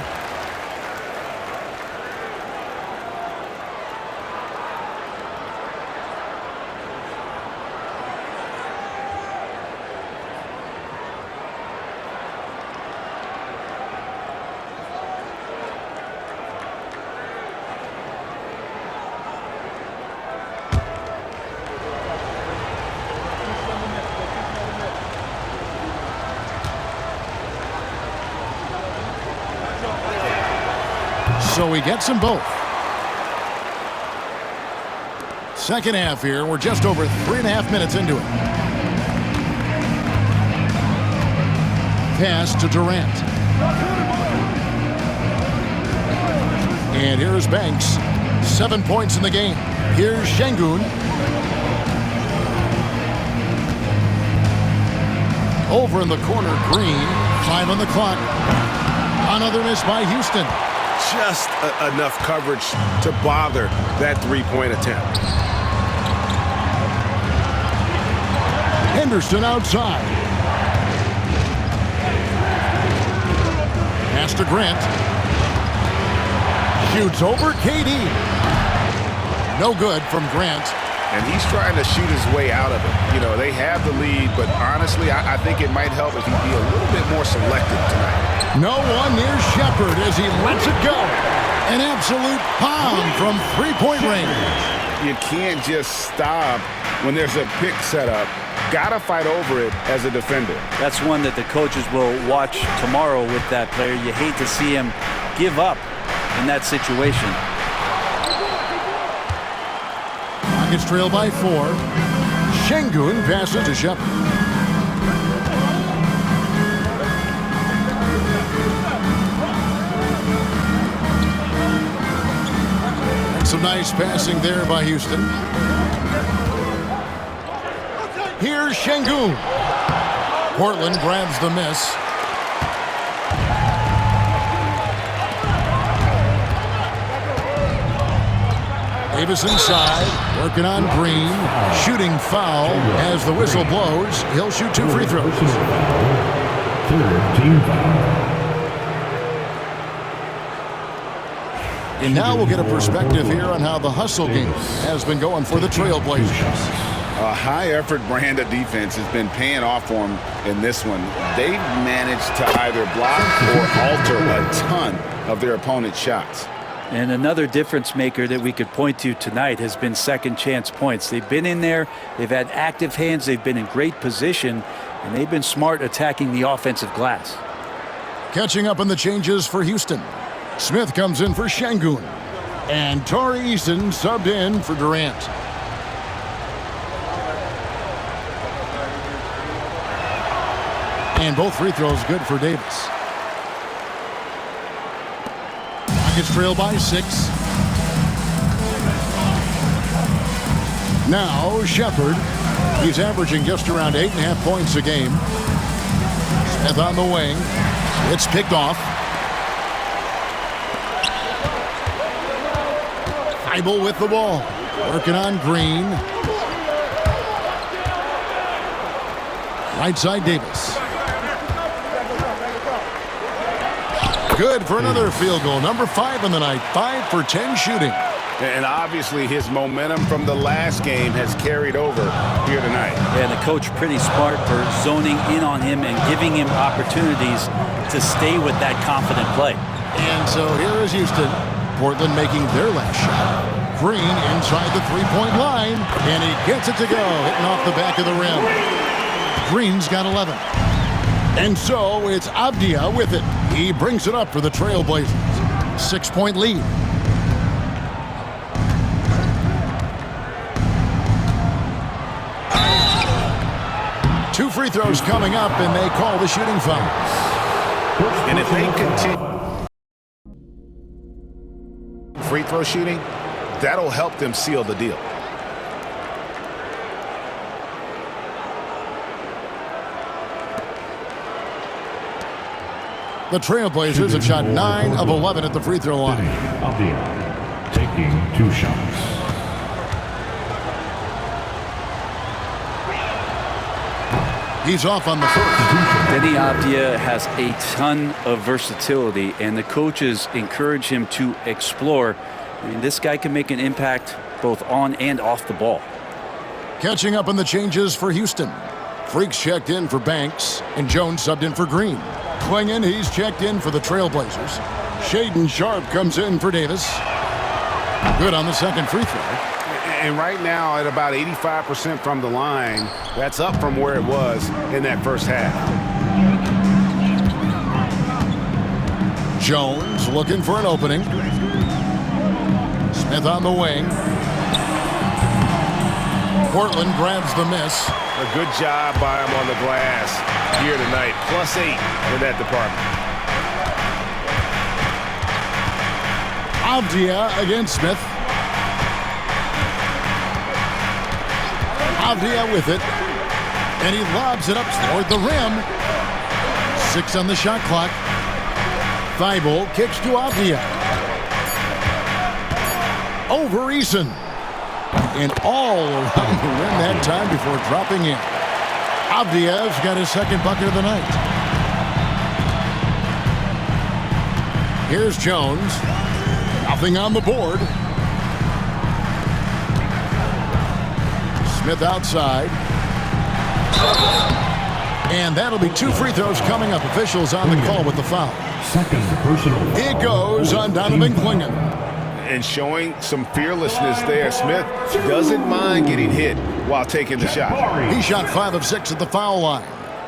So he gets them both. Second half here. We're just over 3.5 minutes into it. Pass to Durant. And here's Banks. 7 points in the game. Here's Şengün. Over in the corner, Green. 5 on the clock. Another miss by Houston. Just enough coverage to bother that three-point attempt. Henderson outside. Pass to Grant. Shoots over KD. No good from Grant. And he's trying to shoot his way out of it. You know, they have the lead, but honestly, I think it might help if he'd be a little bit more selective tonight. No one near Shepard as he lets it go. An absolute bomb from three-point range. You can't just stop when there's a pick set up. Gotta fight over it as a defender. That's one that the coaches will watch tomorrow with that player. You hate to see him give up in that situation. Rockets trail by 4. Şengün passes to Shepard. Some nice passing there by Houston. Here's Şengün. Portland grabs the miss. Davis inside, working on Green. Shooting foul as the whistle blows. He'll shoot 2 free throws. Team foul. And now we'll get a perspective here on how the hustle game has been going for the TrailBlazers. A high-effort brand of defense has been paying off for them in this one. They've managed to either block or alter a ton of their opponent's shots. And another difference maker that we could point to tonight has been second chance points. They've been in there, they've had active hands, they've been in great position, and they've been smart attacking the offensive glass. Catching up on the changes for Houston. Smith comes in for Şengün. And Tari Eason subbed in for Durant. And both free throws good for Davis. Rockets trail by 6. Now Shepard. He's averaging just around 8.5 points a game. Smith on the wing. It's picked off. Thibault with the ball. Working on Green. Right side Davis. Good for another field goal. Number 5 in the night. 5 for 10 shooting. And obviously his momentum from the last game has carried over here tonight. And the coach pretty smart for zoning in on him and giving him opportunities to stay with that confident play. And so here is Houston. Portland making their last shot. Green inside the three-point line, and he gets it to go, hitting off the back of the rim. Green's got 11. And so it's Avdia with it. He brings it up for the TrailBlazers. 6-point lead. Two free throws coming up, and they call the shooting foul. And if they continue free throw shooting, that'll help them seal the deal. The TrailBlazers have shot 9 of 11 at the free throw line. Avdia taking 2 shots. He's off on the first. Denny Avdia has a ton of versatility, and the coaches encourage him to explore. I mean, this guy can make an impact both on and off the ball. Catching up on the changes for Houston. Freaks checked in for Banks, and Jones subbed in for Green. Klingon, he's checked in for the TrailBlazers. Shaden Sharp comes in for Davis. Good on the second free throw. And right now at about 85% from the line, that's up from where it was in that first half. Jones looking for an opening. Smith on the wing. Portland grabs the miss. A good job by him on the glass here tonight. +8 in that department. Avdia against Smith. Avdia with it. And he lobs it up toward the rim. 6 on the shot clock. Thibault kicks to Avdia. Over Eason. And all around the rim that time before dropping in. Avdia's got his second bucket of the night. Here's Jones. Nothing on the board. Smith outside. And that'll be 2 free throws coming up. Officials on the call with the foul. Second personal foul. It goes on Donovan Klingon. And showing some fearlessness there. Smith doesn't mind getting hit while taking the shot. He shot 5 of 6 at the foul line.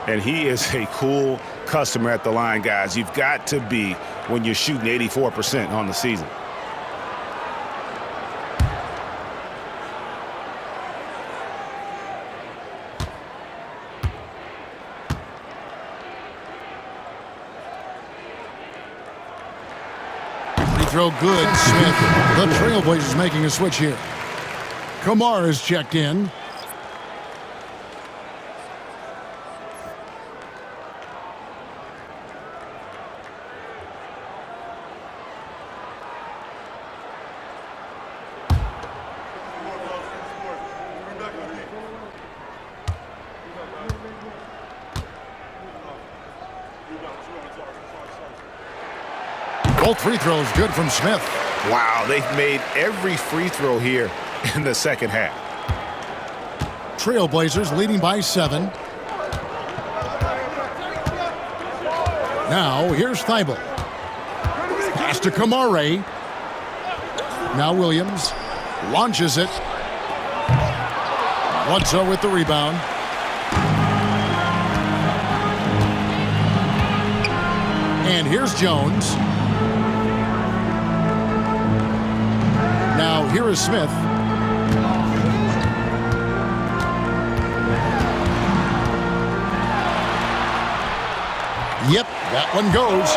And he is a cool customer at the line, guys. You've got to be when you're shooting 84% on the season. Throw good, Smith. The TrailBlazers making a switch here. Kamar is checked in. Both free throws good from Smith. Wow, they've made every free throw here in the second half. TrailBlazers leading by 7. Now here's Thibault. Pass to Kamare. Now Williams launches it. Bledsoe with the rebound. And here's Jones. Now here is Smith. Yep, that one goes.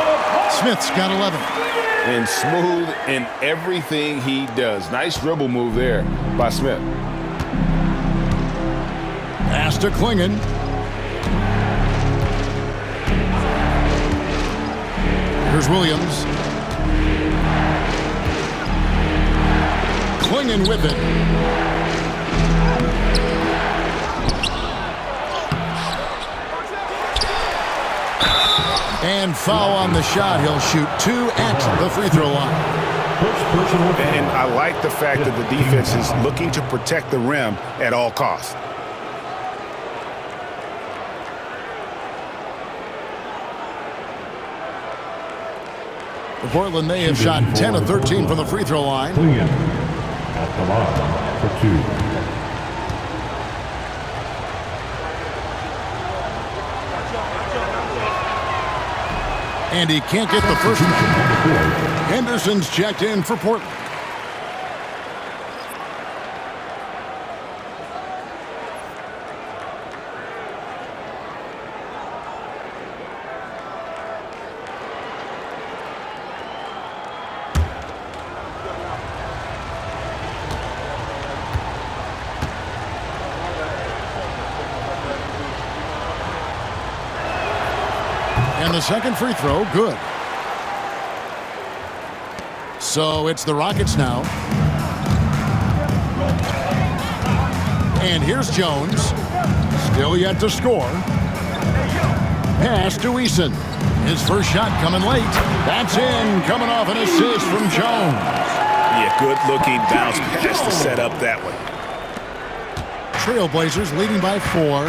Smith's got 11. And smooth in everything he does. Nice dribble move there by Smith. Pass to Klingon. Here's Williams. Klingon with it. And foul on the shot. He'll shoot 2 at the free throw line. And I like the fact that the defense is looking to protect the rim at all costs. For Portland, they have shot 10 of 13 from the free throw line. Klingon at the line for 2. And he can't get the first one. Henderson's checked in for Portland. And the second free throw, good. So it's the Rockets now. And here's Jones. Still yet to score. Pass to Eason. His first shot coming late. That's in, coming off an assist from Jones. Yeah, good-looking bounce pass to set up that one. TrailBlazers leading by 4.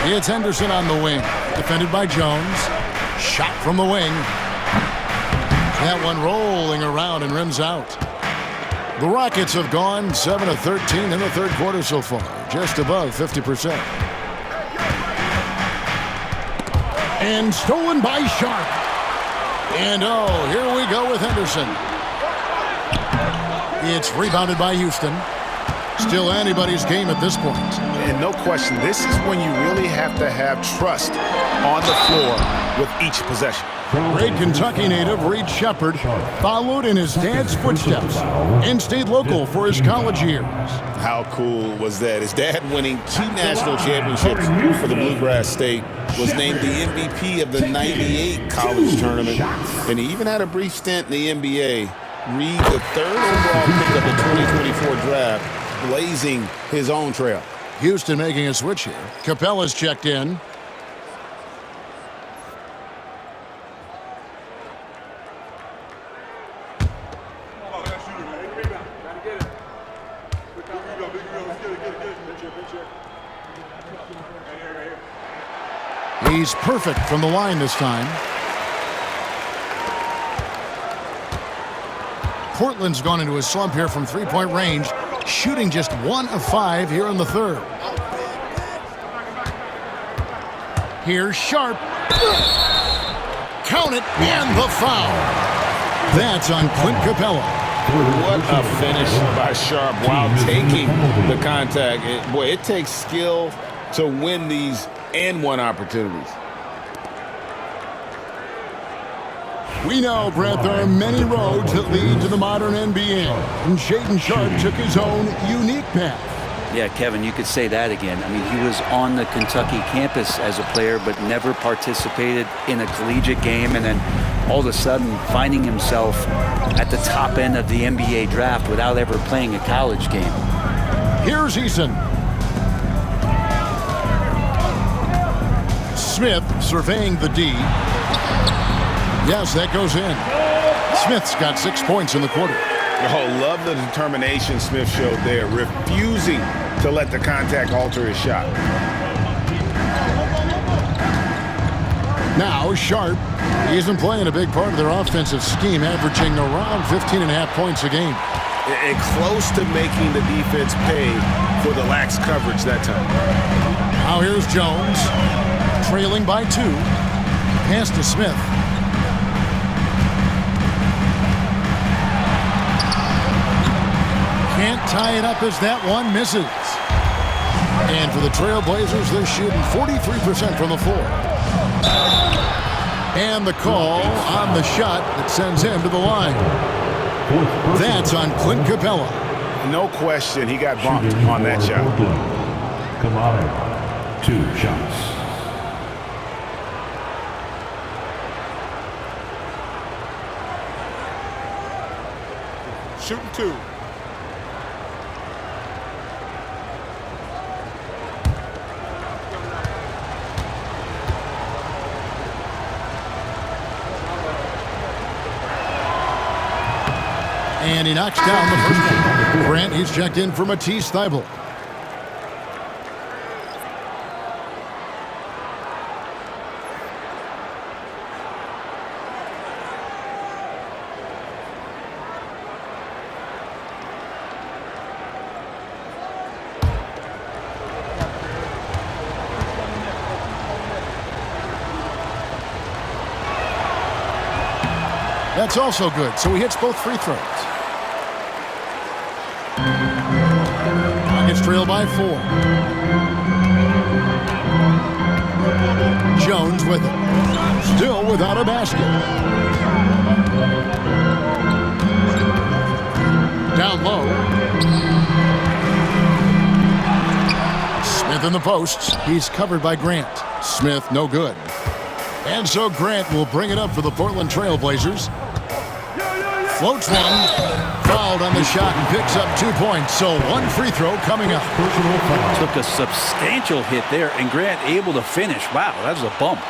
It's Henderson on the wing. Defended by Jones. Shot from the wing. That one rolling around and rims out. The Rockets have gone 7 of 13 in the third quarter so far. Just above 50%. And stolen by Sharp. And oh, here we go with Henderson. It's rebounded by Houston. Still anybody's game at this point. And no question, this is when you really have to have trust on the floor with each possession. Great Kentucky native Reed Shepard followed in his dad's footsteps and stayed local for his college years. How cool was that? His dad winning 2 national championships for the Bluegrass State, was named the MVP of the '98 college tournament, and he even had a brief stint in the NBA. Reed, the 3rd overall pick of the 2024 draft, blazing his own trail. Houston making a switch here. Capella's checked in. He's perfect from the line this time. Portland's gone into a slump here from three-point range, shooting just 1 of 5 here in the third. Here's Sharp. Count it, and the foul. That's on Clint Capella. What a finish by Sharp while taking the contact. It takes skill to win these and-one opportunities. We know, Brett, there are many roads that lead to the modern NBA, and Shaedon Sharp took his own unique path. Yeah, Kevin, you could say that again. I mean, he was on the Kentucky campus as a player, but never participated in a collegiate game, and then all of a sudden finding himself at the top end of the NBA draft without ever playing a college game. Here's Eason. Smith surveying the D. Yes, that goes in. Smith's got 6 points in the quarter. Oh, love the determination Smith showed there, refusing to let the contact alter his shot. Now Sharp. He's been playing a big part of their offensive scheme, averaging around 15.5 points a game. And close to making the defense pay for the lax coverage that time. Now here's Jones, trailing by 2. Pass to Smith. Can't tie it up as that one misses. And for the TrailBlazers, they're shooting 43% from the floor. And the call on the shot that sends him to the line. That's on Clint Capella. No question, he got bumped on that shot. Come on, 2 shots. Shooting 2. And he knocks down the first one. Grant, he's checked in for Matisse Thybulle. That's also good, so he hits both free throws. Rockets trail by 4. Jones with it. Still without a basket. Down low. Smith in the posts. He's covered by Grant. Smith no good. And so Grant will bring it up for the Portland TrailBlazers. Floats one. Fouled on the shot and picks up 2 points. So 1 free throw coming up. Took a substantial hit there, and Grant able to finish. Wow, that was a bump.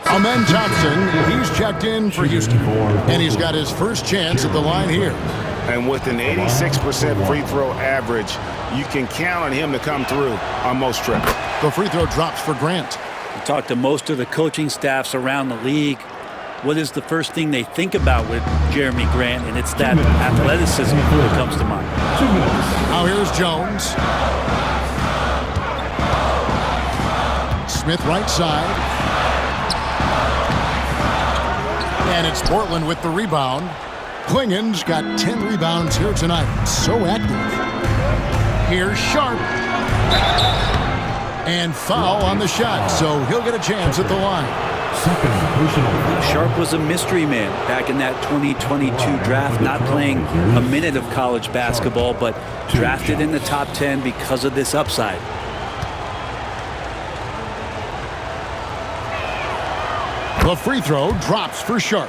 Amen Thompson, he's checked in for Houston, and he's got his first chance at the line here. And with an 86% free throw average, you can count on him to come through on most trips. The free throw drops for Grant. We talked to most of the coaching staffs around the league. What is the first thing they think about with Jeremy Grant? And it's that athleticism that comes to mind. Now here's Jones. Smith right side. And it's Portland with the rebound. Klingen's got 10 rebounds here tonight. So active. Here's Sharp. And foul on the shot, so he'll get a chance at the line. Sharp was a mystery man back in that 2022 draft, not playing a minute of college basketball, but drafted in the top 10 because of this upside. The free throw drops for Sharp.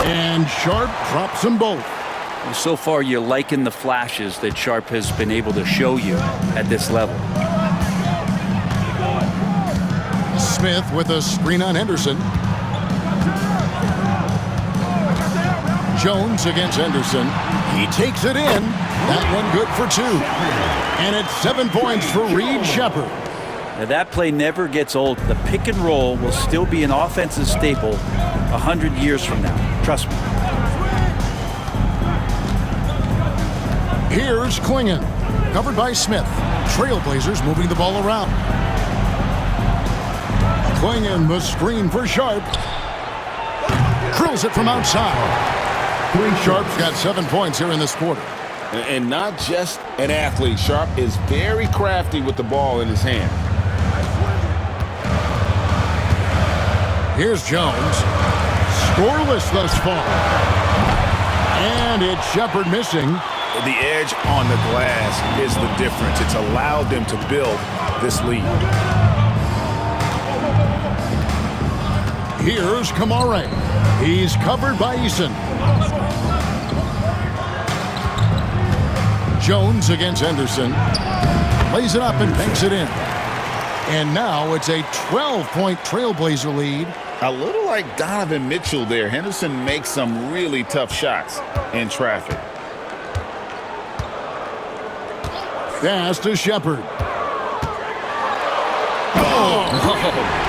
And Sharp drops them both. Well, so far, you're liking the flashes that Sharp has been able to show you at this level. Smith with a screen on Henderson. Jones against Henderson. He takes it in. That one good for 2. And it's 7 points for Reed Shepherd. Now that play never gets old. The pick and roll will still be an offensive staple 100 years from now. Trust me. Here's Klingen. Covered by Smith. TrailBlazers moving the ball around. Klingen the screen for Sharp. Drills it from outside. Sharp's got 7 points here in this quarter. And not just an athlete. Sharp is very crafty with the ball in his hand. Here's Jones. Scoreless thus far. And it's Shepherd missing. The edge on the glass is the difference. It's allowed them to build this lead. Here's Kamare. He's covered by Eason. Jones against Henderson. Lays it up and banks it in. And now it's a 12-point TrailBlazer lead. A little like Donovan Mitchell there. Henderson makes some really tough shots in traffic. Pass to Shepherd.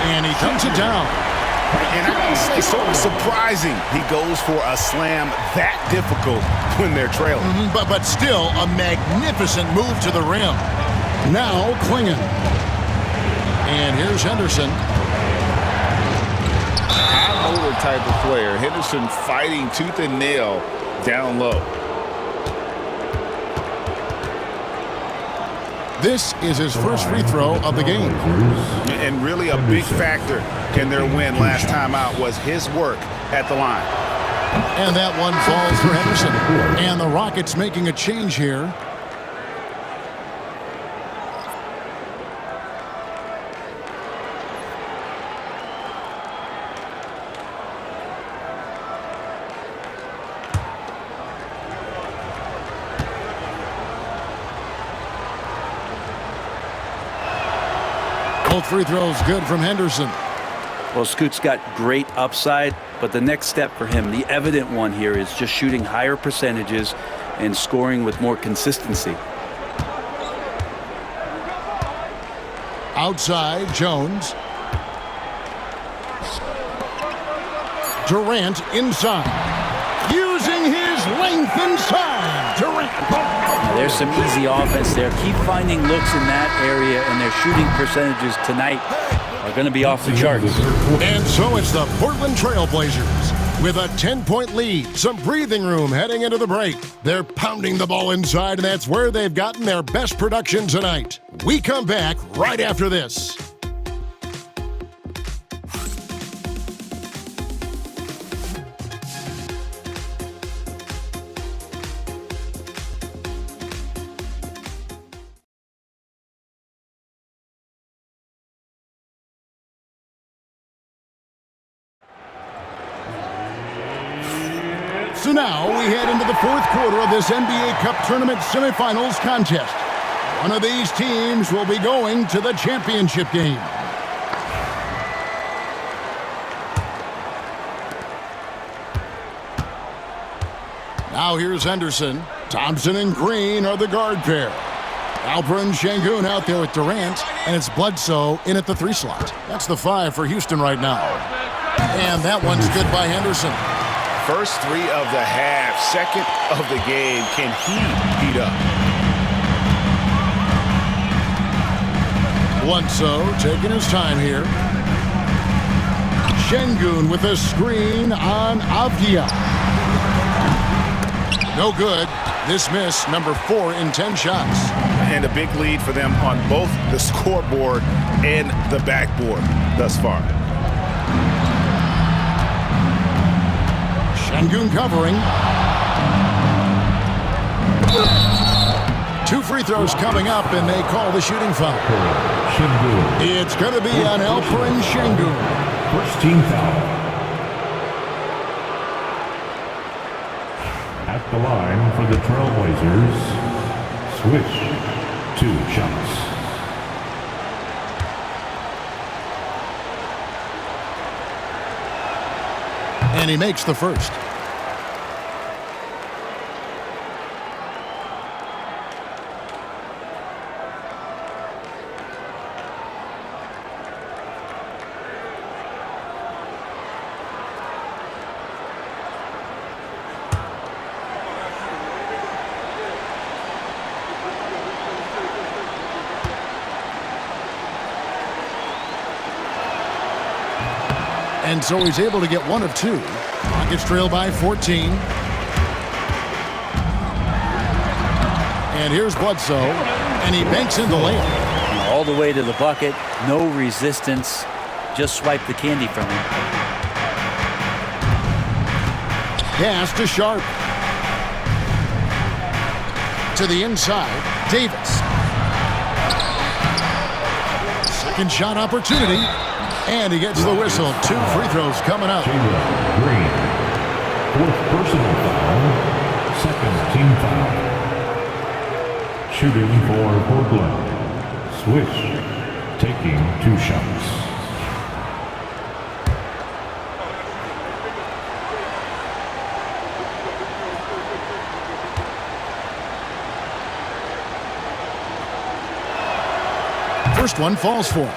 And he dunks it down. And I gotta say, so surprising he goes for a slam that difficult when they're trailing. But still a magnificent move to the rim. Now Klingen. And here's Henderson. High motor type of player. Henderson fighting tooth and nail down low. This is his first free throw of the game. And really a big factor in their win last time out was his work at the line. And that one falls for Henderson. And the Rockets making a change here. Both free throws good from Henderson. Well, Scoot's got great upside, but the next step for him, the evident one here, is just shooting higher percentages and scoring with more consistency. Outside, Jones. Durant inside. Using his length inside. Durant. There's some easy offense there. Keep finding looks in that area, and their shooting percentages tonight are going to be off the charts. And so it's the Portland TrailBlazers with a 10-point lead. Some breathing room heading into the break. They're pounding the ball inside, and that's where they've gotten their best production tonight. We come back right after this. So now we head into the fourth quarter of this NBA Cup Tournament semifinals contest. One of these teams will be going to the championship game. Now here's Henderson. Thompson and Green are the guard pair. Alperen Şengün out there with Durant, and it's Bledsoe in at the 3 slot. That's the 5 for Houston right now. And that one's good by Henderson. First 3 of the half, second of the game. Can he heat up? Bledsoe taking his time here. Şengün with a screen on Avdia. No good. This miss, number 4 in 10 shots. And a big lead for them on both the scoreboard and the backboard thus far. Şengün covering. 2 free throws coming up, and they call the shooting foul. It's going to be on Alperen Şengün. First team foul. At the line for the TrailBlazers, switch 2 shots. And he makes the first. And so he's able to get 1 of 2. Rockets trail by 14. And here's Bledsoe, and he banks in the layup. All the way to the bucket, no resistance, just swipe the candy from him. Pass to Sharp. To the inside, Davis. Second shot opportunity. And he gets the whistle. 2 free throws coming up. Green. 4th personal foul. 2nd team foul. Shooting for Portland. Switch. Taking 2 shots. First one falls for him.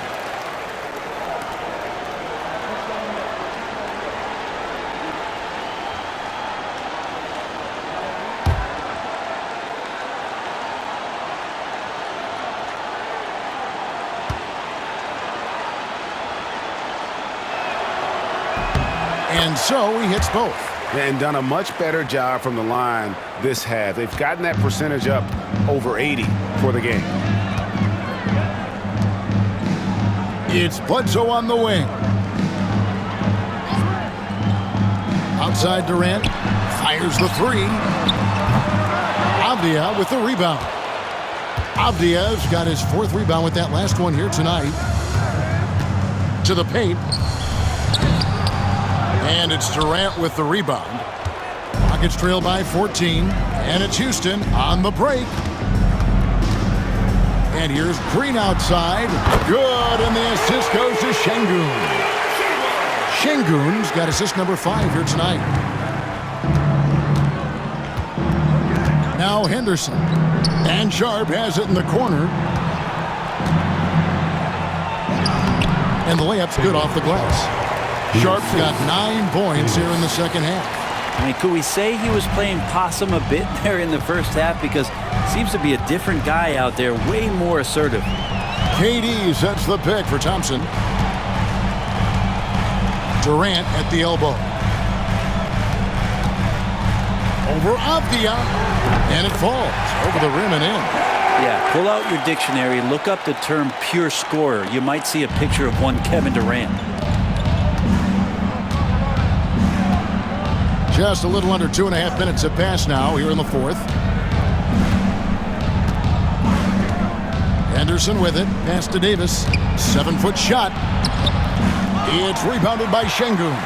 And so he hits both. And done a much better job from the line this half. They've gotten that percentage up over 80 for the game. It's Bledsoe on the wing. Outside Durant. Fires the 3. Avdia with the rebound. Avdia's got his 4th rebound with that last one here tonight. To the paint. And it's Durant with the rebound. Rockets trail by 14. And it's Houston on the break. And here's Green outside. Good, and the assist goes to Şengün. Şengün's got assist number 5 here tonight. Now Henderson. And Sharp has it in the corner. And the layup's good off the glass. Sharp's got 9 points here in the second half. I mean, could we say he was playing possum a bit there in the first half? Because seems to be a different guy out there, way more assertive. KD sets the pick for Thompson. Durant at the elbow. Over Avdia. And it falls over the rim and in. Yeah, pull out your dictionary, look up the term pure scorer. You might see a picture of one Kevin Durant. Just a little under 2.5 minutes have passed now here in the fourth. Henderson with it. Pass to Davis. 7-foot shot. It's rebounded by Şengün.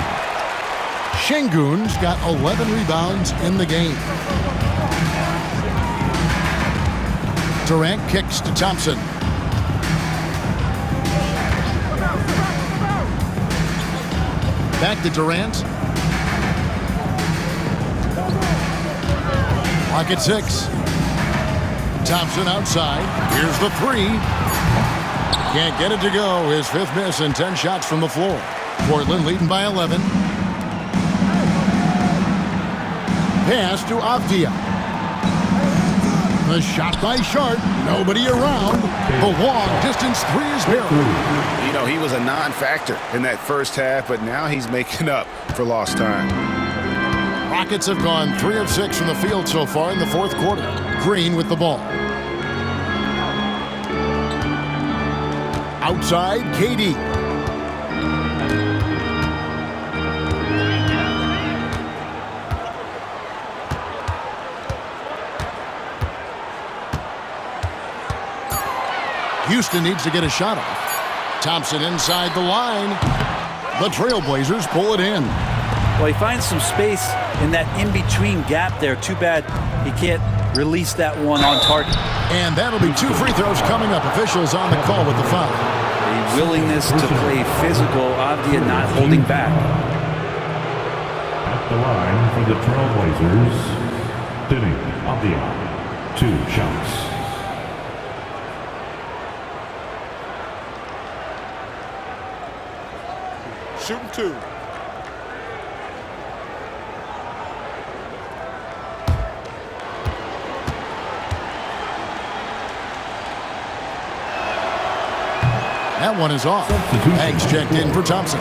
Şengün's got 11 rebounds in the game. Durant kicks to Thompson. Back to Durant. Clock at 6. Thompson outside. Here's the 3. Can't get it to go. His 5th miss and 10 shots from the floor. Portland leading by 11. Pass to Avdia. The shot by Sharp. Nobody around. The long distance 3 is buried. You know, he was a non-factor in that first half, but now he's making up for lost time. Rockets have gone 3 of 6 from the field so far in the fourth quarter. Green with the ball. Outside, KD. Houston needs to get a shot off. Thompson inside the line. The TrailBlazers pull it in. Well, he finds some space in that in-between gap there. Too bad he can't release that one on target. And that'll be 2 free throws coming up. Officials on the call with the foul. A willingness to play physical. Avdia not holding back. At the line for the TrailBlazers, Denny Avdia, 2 shots. Shooting 2. That one is off. Hanks checked in for Thompson.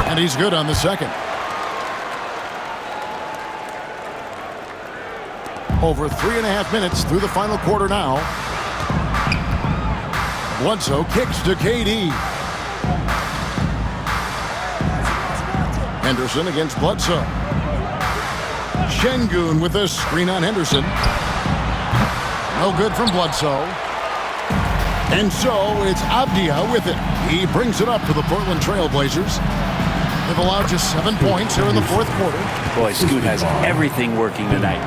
And he's good on the second. Over 3.5 minutes through the final quarter now. Bledsoe kicks to KD. Henderson against Bledsoe. Şengün with a screen on Henderson. No good from Bledsoe. And so it's Avdia with it. He brings it up for the Portland TrailBlazers. They've allowed just 7 points here in the fourth quarter. Boy, Scoot has everything working tonight.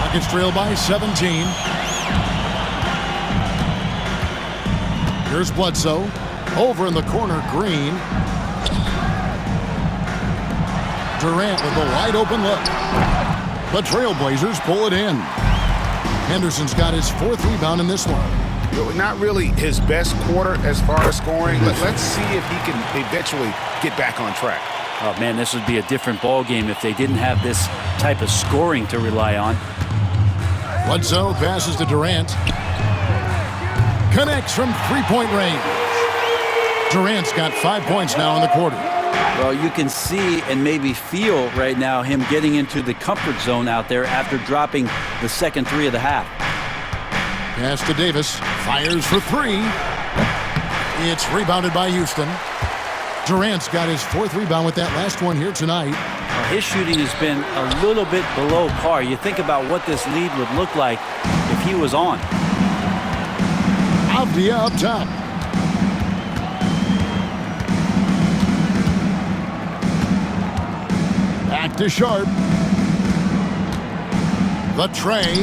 Rockets trail by 17. Here's Bledsoe. Over in the corner, Green. Durant with a wide open look. The TrailBlazers pull it in. Henderson's got his 4th rebound in this one. Not really his best quarter as far as scoring, but let's see if he can eventually get back on track. Oh, man, this would be a different ball game if they didn't have this type of scoring to rely on. Bledsoe passes to Durant. Connects from 3-point range. Durant's got 5 points now in the quarter. Well, you can see and maybe feel right now him getting into the comfort zone out there after dropping the second 3 of the half. Pass to Davis. Fires for 3. It's rebounded by Houston. Durant's got his 4th rebound with that last one here tonight. His shooting has been a little bit below par. You think about what this lead would look like if he was on. Avdia up top. Back to Sharp. The tray.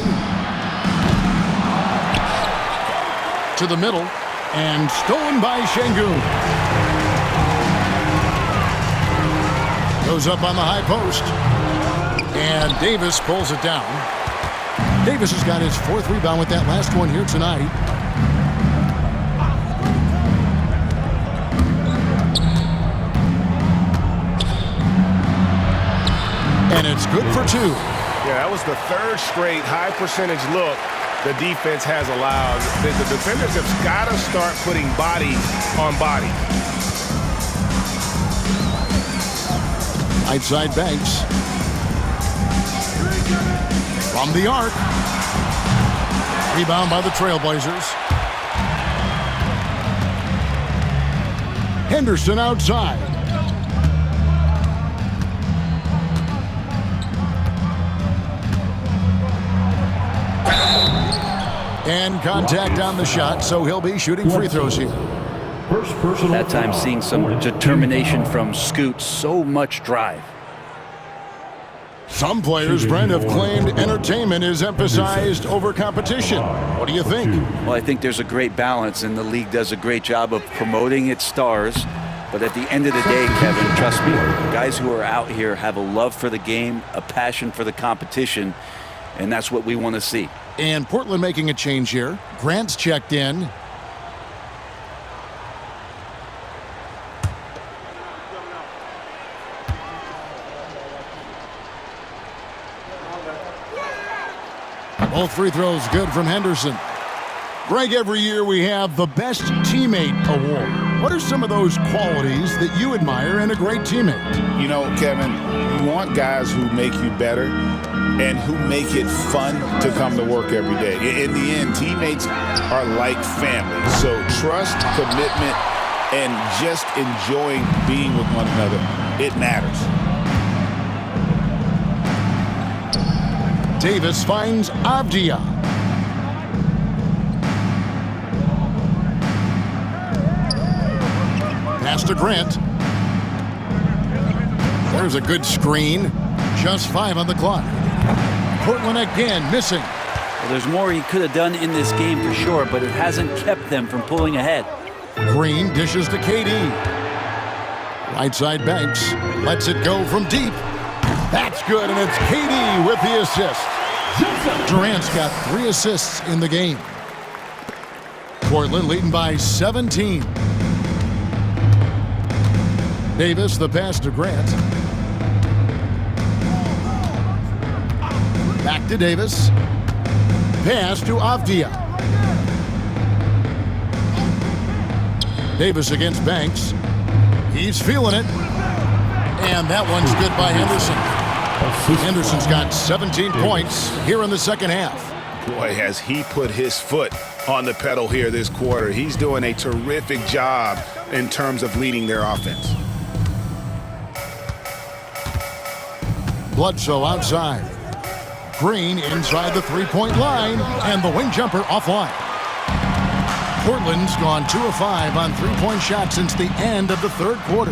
To the middle. And stolen by Şengün. Goes up on the high post. And Davis pulls it down. Davis has got his 4th rebound with that last one here tonight. And it's good for 2. Yeah, that was the 3rd straight high percentage look the defense has allowed. The defenders have got to start putting body on body. Right side Banks. From the arc. Rebound by the TrailBlazers. Henderson outside. And contact on the shot, so he'll be shooting free throws here. That time seeing some determination from Scoot, so much drive. Some players, Brent, have claimed entertainment is emphasized over competition. What do you think? Well, I think there's a great balance, and the league does a great job of promoting its stars. But at the end of the day, Kevin, trust me, guys who are out here have a love for the game, a passion for the competition, and that's what we want to see. And Portland making a change here. Grant's checked in. Both free throws good from Henderson. Greg, every year we have the Best Teammate Award. What are some of those qualities that you admire in a great teammate? You know, Kevin, you want guys who make you better and who make it fun to come to work every day. In the end, teammates are like family. So trust, commitment, and just enjoying being with one another, it matters. Davis finds Avdia. Pass to Grant. There's a good screen. Just 5 on the clock. Portland again missing. Well, there's more he could have done in this game for sure, but it hasn't kept them from pulling ahead. Green dishes to KD. Right side Banks. Lets it go from deep. That's good, and it's KD with the assist. Durant's got 3 assists in the game. Portland leading by 17. Davis, the pass to Grant. Back to Davis. Pass to Avdia. Davis against Banks. He's feeling it. And that one's good by Henderson. Henderson's got 17 points here in the second half. Boy, has he put his foot on the pedal here this quarter. He's doing a terrific job in terms of leading their offense. Bledsoe outside. Green inside the three-point line, and the wing jumper offline. Portland's gone 2 of 5 on three-point shots since the end of the third quarter.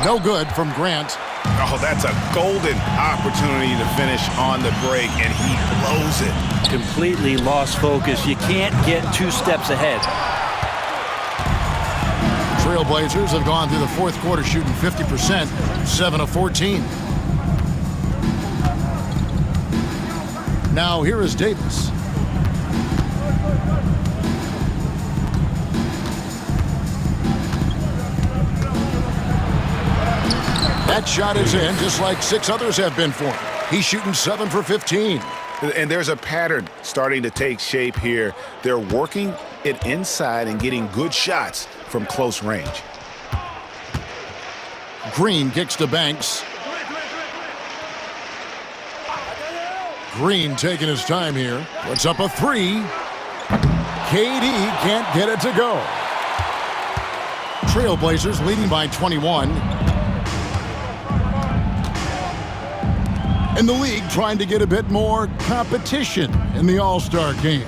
No good from Grant. Oh, that's a golden opportunity to finish on the break, and he blows it. Completely lost focus. You can't get 2 steps ahead. TrailBlazers have gone through the fourth quarter shooting 50%, 7 of 14. Now here is Davis. That shot is in, just like 6 others have been for him. He's shooting 7 for 15. And there's a pattern starting to take shape here. They're working it inside and getting good shots from close range. Green kicks to Banks. Green taking his time here. Puts up a 3. KD can't get it to go. TrailBlazers leading by 21. And the league trying to get a bit more competition in the All-Star game.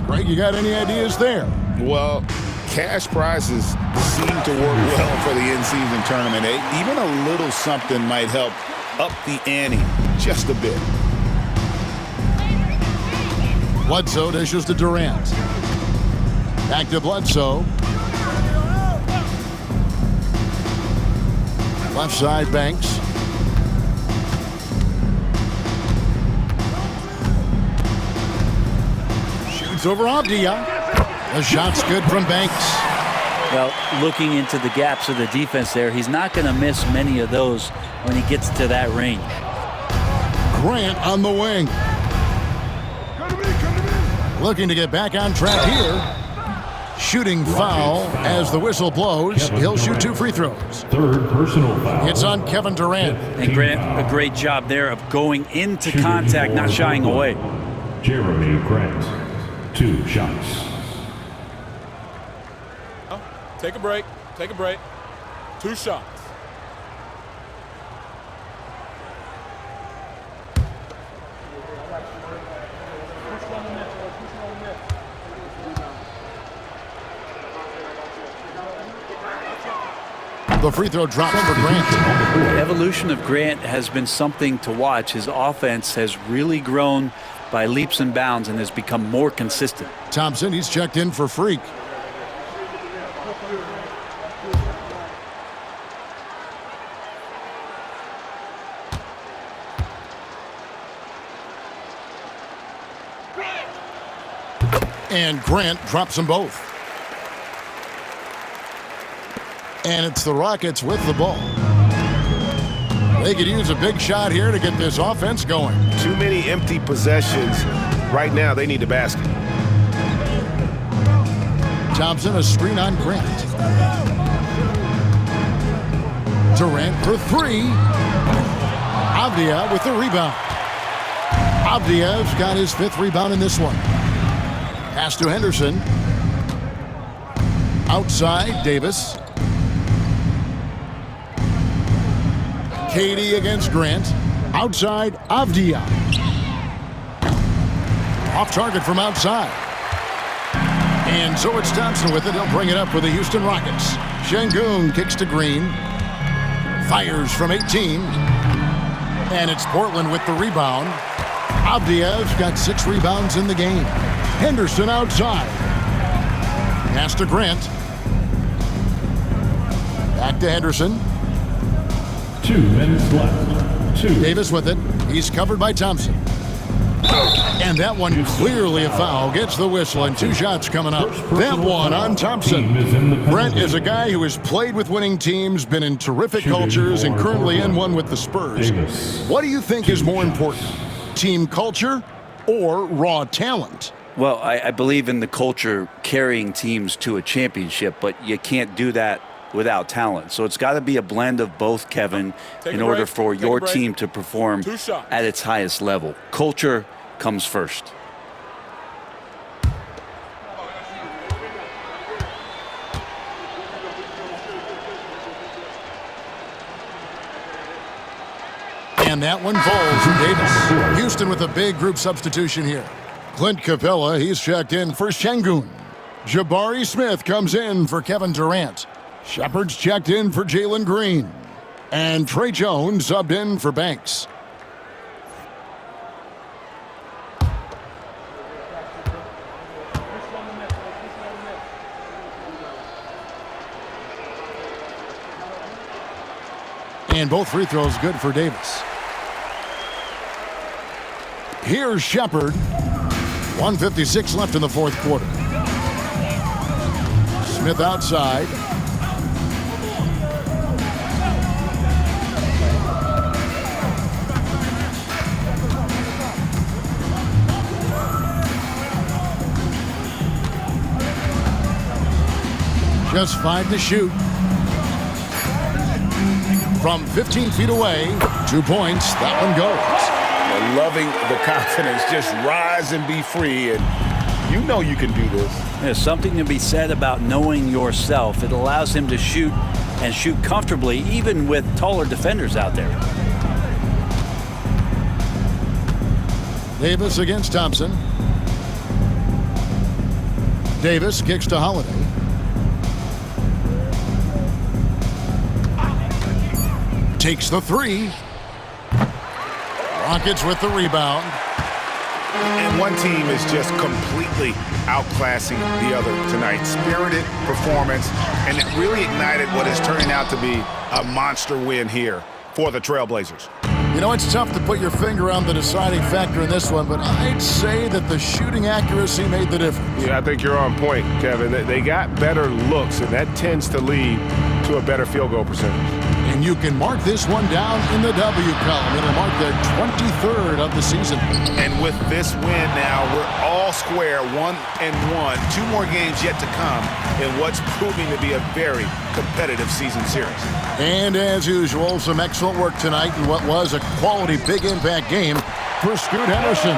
Greg, you got any ideas there? Well, cash prizes seem to work well for the in-season tournament. Even a little something might help up the ante just a bit. Bledsoe dishes to Durant. Back to Bledsoe. Left side, Banks. Shoots over Avdia. The shot's good from Banks. Well, looking into the gaps of the defense there, he's not going to miss many of those when he gets to that range. Grant on the wing. Looking to get back on track here. Shooting foul as the whistle blows. He'll shoot 2 free throws. Third personal foul. It's on Kevin Durant. And Grant, a great job there of going into contact, not shying away. Jeremy Grant, 2 shots. Take a break. Take a break. 2 shots. The free throw drops for Grant. The evolution of Grant has been something to watch. His offense has really grown by leaps and bounds and has become more consistent. Thompson, he's checked in for Freak. And Grant drops them both. And it's the Rockets with the ball. They could use a big shot here to get this offense going. Too many empty possessions. Right now, they need a basket. Thompson, a screen on Grant. Durant for 3. Avdia with the rebound. Avdia's got his 5th rebound in this one. Pass to Henderson. Outside, Davis. Katie against Grant. Outside, Avdia. Off target from outside. And so it's Thompson with it. He'll bring it up for the Houston Rockets. Şengün kicks to Green. Fires from 18. And it's Portland with the rebound. Avdia's got 6 rebounds in the game. Henderson outside. Pass to Grant. Back to Henderson. 2 minutes left. 2. Davis with it. He's covered by Thompson. And that one clearly a foul. Gets the whistle and 2 shots coming up. That one on Thompson. Brent is a guy who has played with winning teams, been in terrific cultures, and currently in one with the Spurs. What do you think is more important? Team culture or raw talent? Well, I believe in the culture carrying teams to a championship, but you can't do that without talent. So it's got to be a blend of both, Kevin, in order for your team to perform at its highest level. Culture comes first. And that one falls from Davis. Houston with a big group substitution here. Clint Capella, he's checked in for Şengün. Jabari Smith comes in for Kevin Durant. Shepard's checked in for Jalen Green. And Trey Jones subbed in for Banks. And both free throws good for Davis. Here's Shepard. 1:56 left in the 4th quarter. Smith outside. Just 5 to shoot. From 15 feet away, 2 points. That one goes. Loving the confidence. Just rise and be free. And You know you can do this. There's something to be said about knowing yourself. It allows him to shoot and shoot comfortably, even with taller defenders out there. Davis against Thompson. Davis kicks to Holiday. Takes the three. Rockets with the rebound. And one team is just completely outclassing the other tonight. Spirited performance, and it really ignited what is turning out to be a monster win here for the TrailBlazers. You know, it's tough to put your finger on the deciding factor in this one, but I'd say that the shooting accuracy made the difference. Yeah, I think you're on point, Kevin. They got better looks, and that tends to lead to a better field goal percentage. And you can mark this one down in the W column. It'll mark their 23rd of the season. And with this win now, we're all square, 1-1. 2 more games yet to come in what's proving to be a very competitive season series. And as usual, some excellent work tonight in what was a quality big impact game for Scoot Henderson.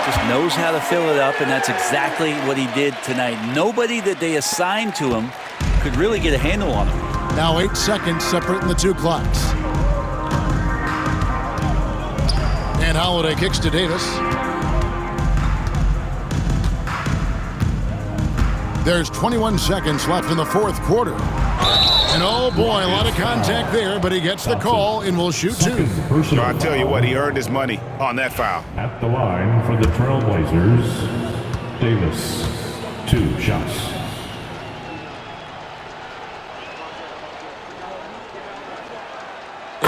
Just knows how to fill it up, and that's exactly what he did tonight. Nobody that they assigned to him could really get a handle on him. Now 8 seconds separating the two clocks. And Holiday kicks to Davis. There's 21 seconds left in the fourth quarter. And oh boy, a lot of contact there, but he gets the call and will shoot 2. So I tell you what, he earned his money on that foul. At the line for the TrailBlazers, Davis, 2 shots.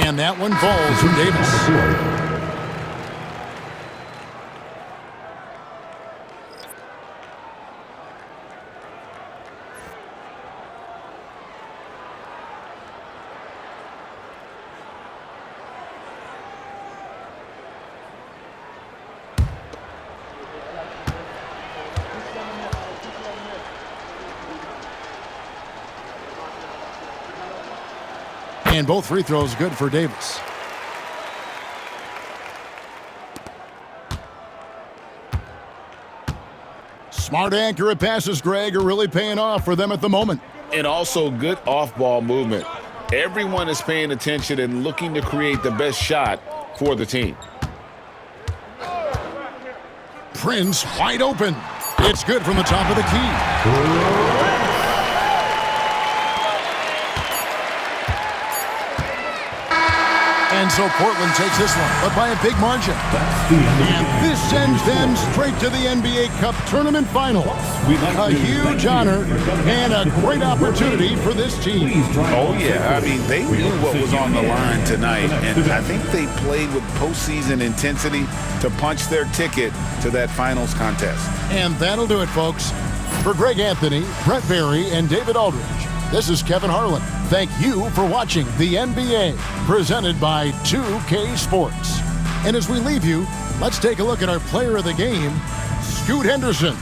And that one falls from Davis. And both free throws good for Davis. Smart, accurate passes, Greg, are really paying off for them at the moment. And also good off-ball movement. Everyone is paying attention and looking to create the best shot for the team. Prince wide open. It's good from the top of the key. And so Portland takes this one, but by a big margin. And this sends them straight to the NBA Cup Tournament Finals. A huge honor and a great opportunity for this team. Oh, yeah. I mean, they knew what was on the line tonight, and I think they played with postseason intensity to punch their ticket to that finals contest. And that'll do it, folks. For Greg Anthony, Brett Berry, and David Aldridge, this is Kevin Harlan. Thank you for watching the NBA, presented by 2K Sports. And as we leave you, let's take a look at our player of the game, Scoot Henderson.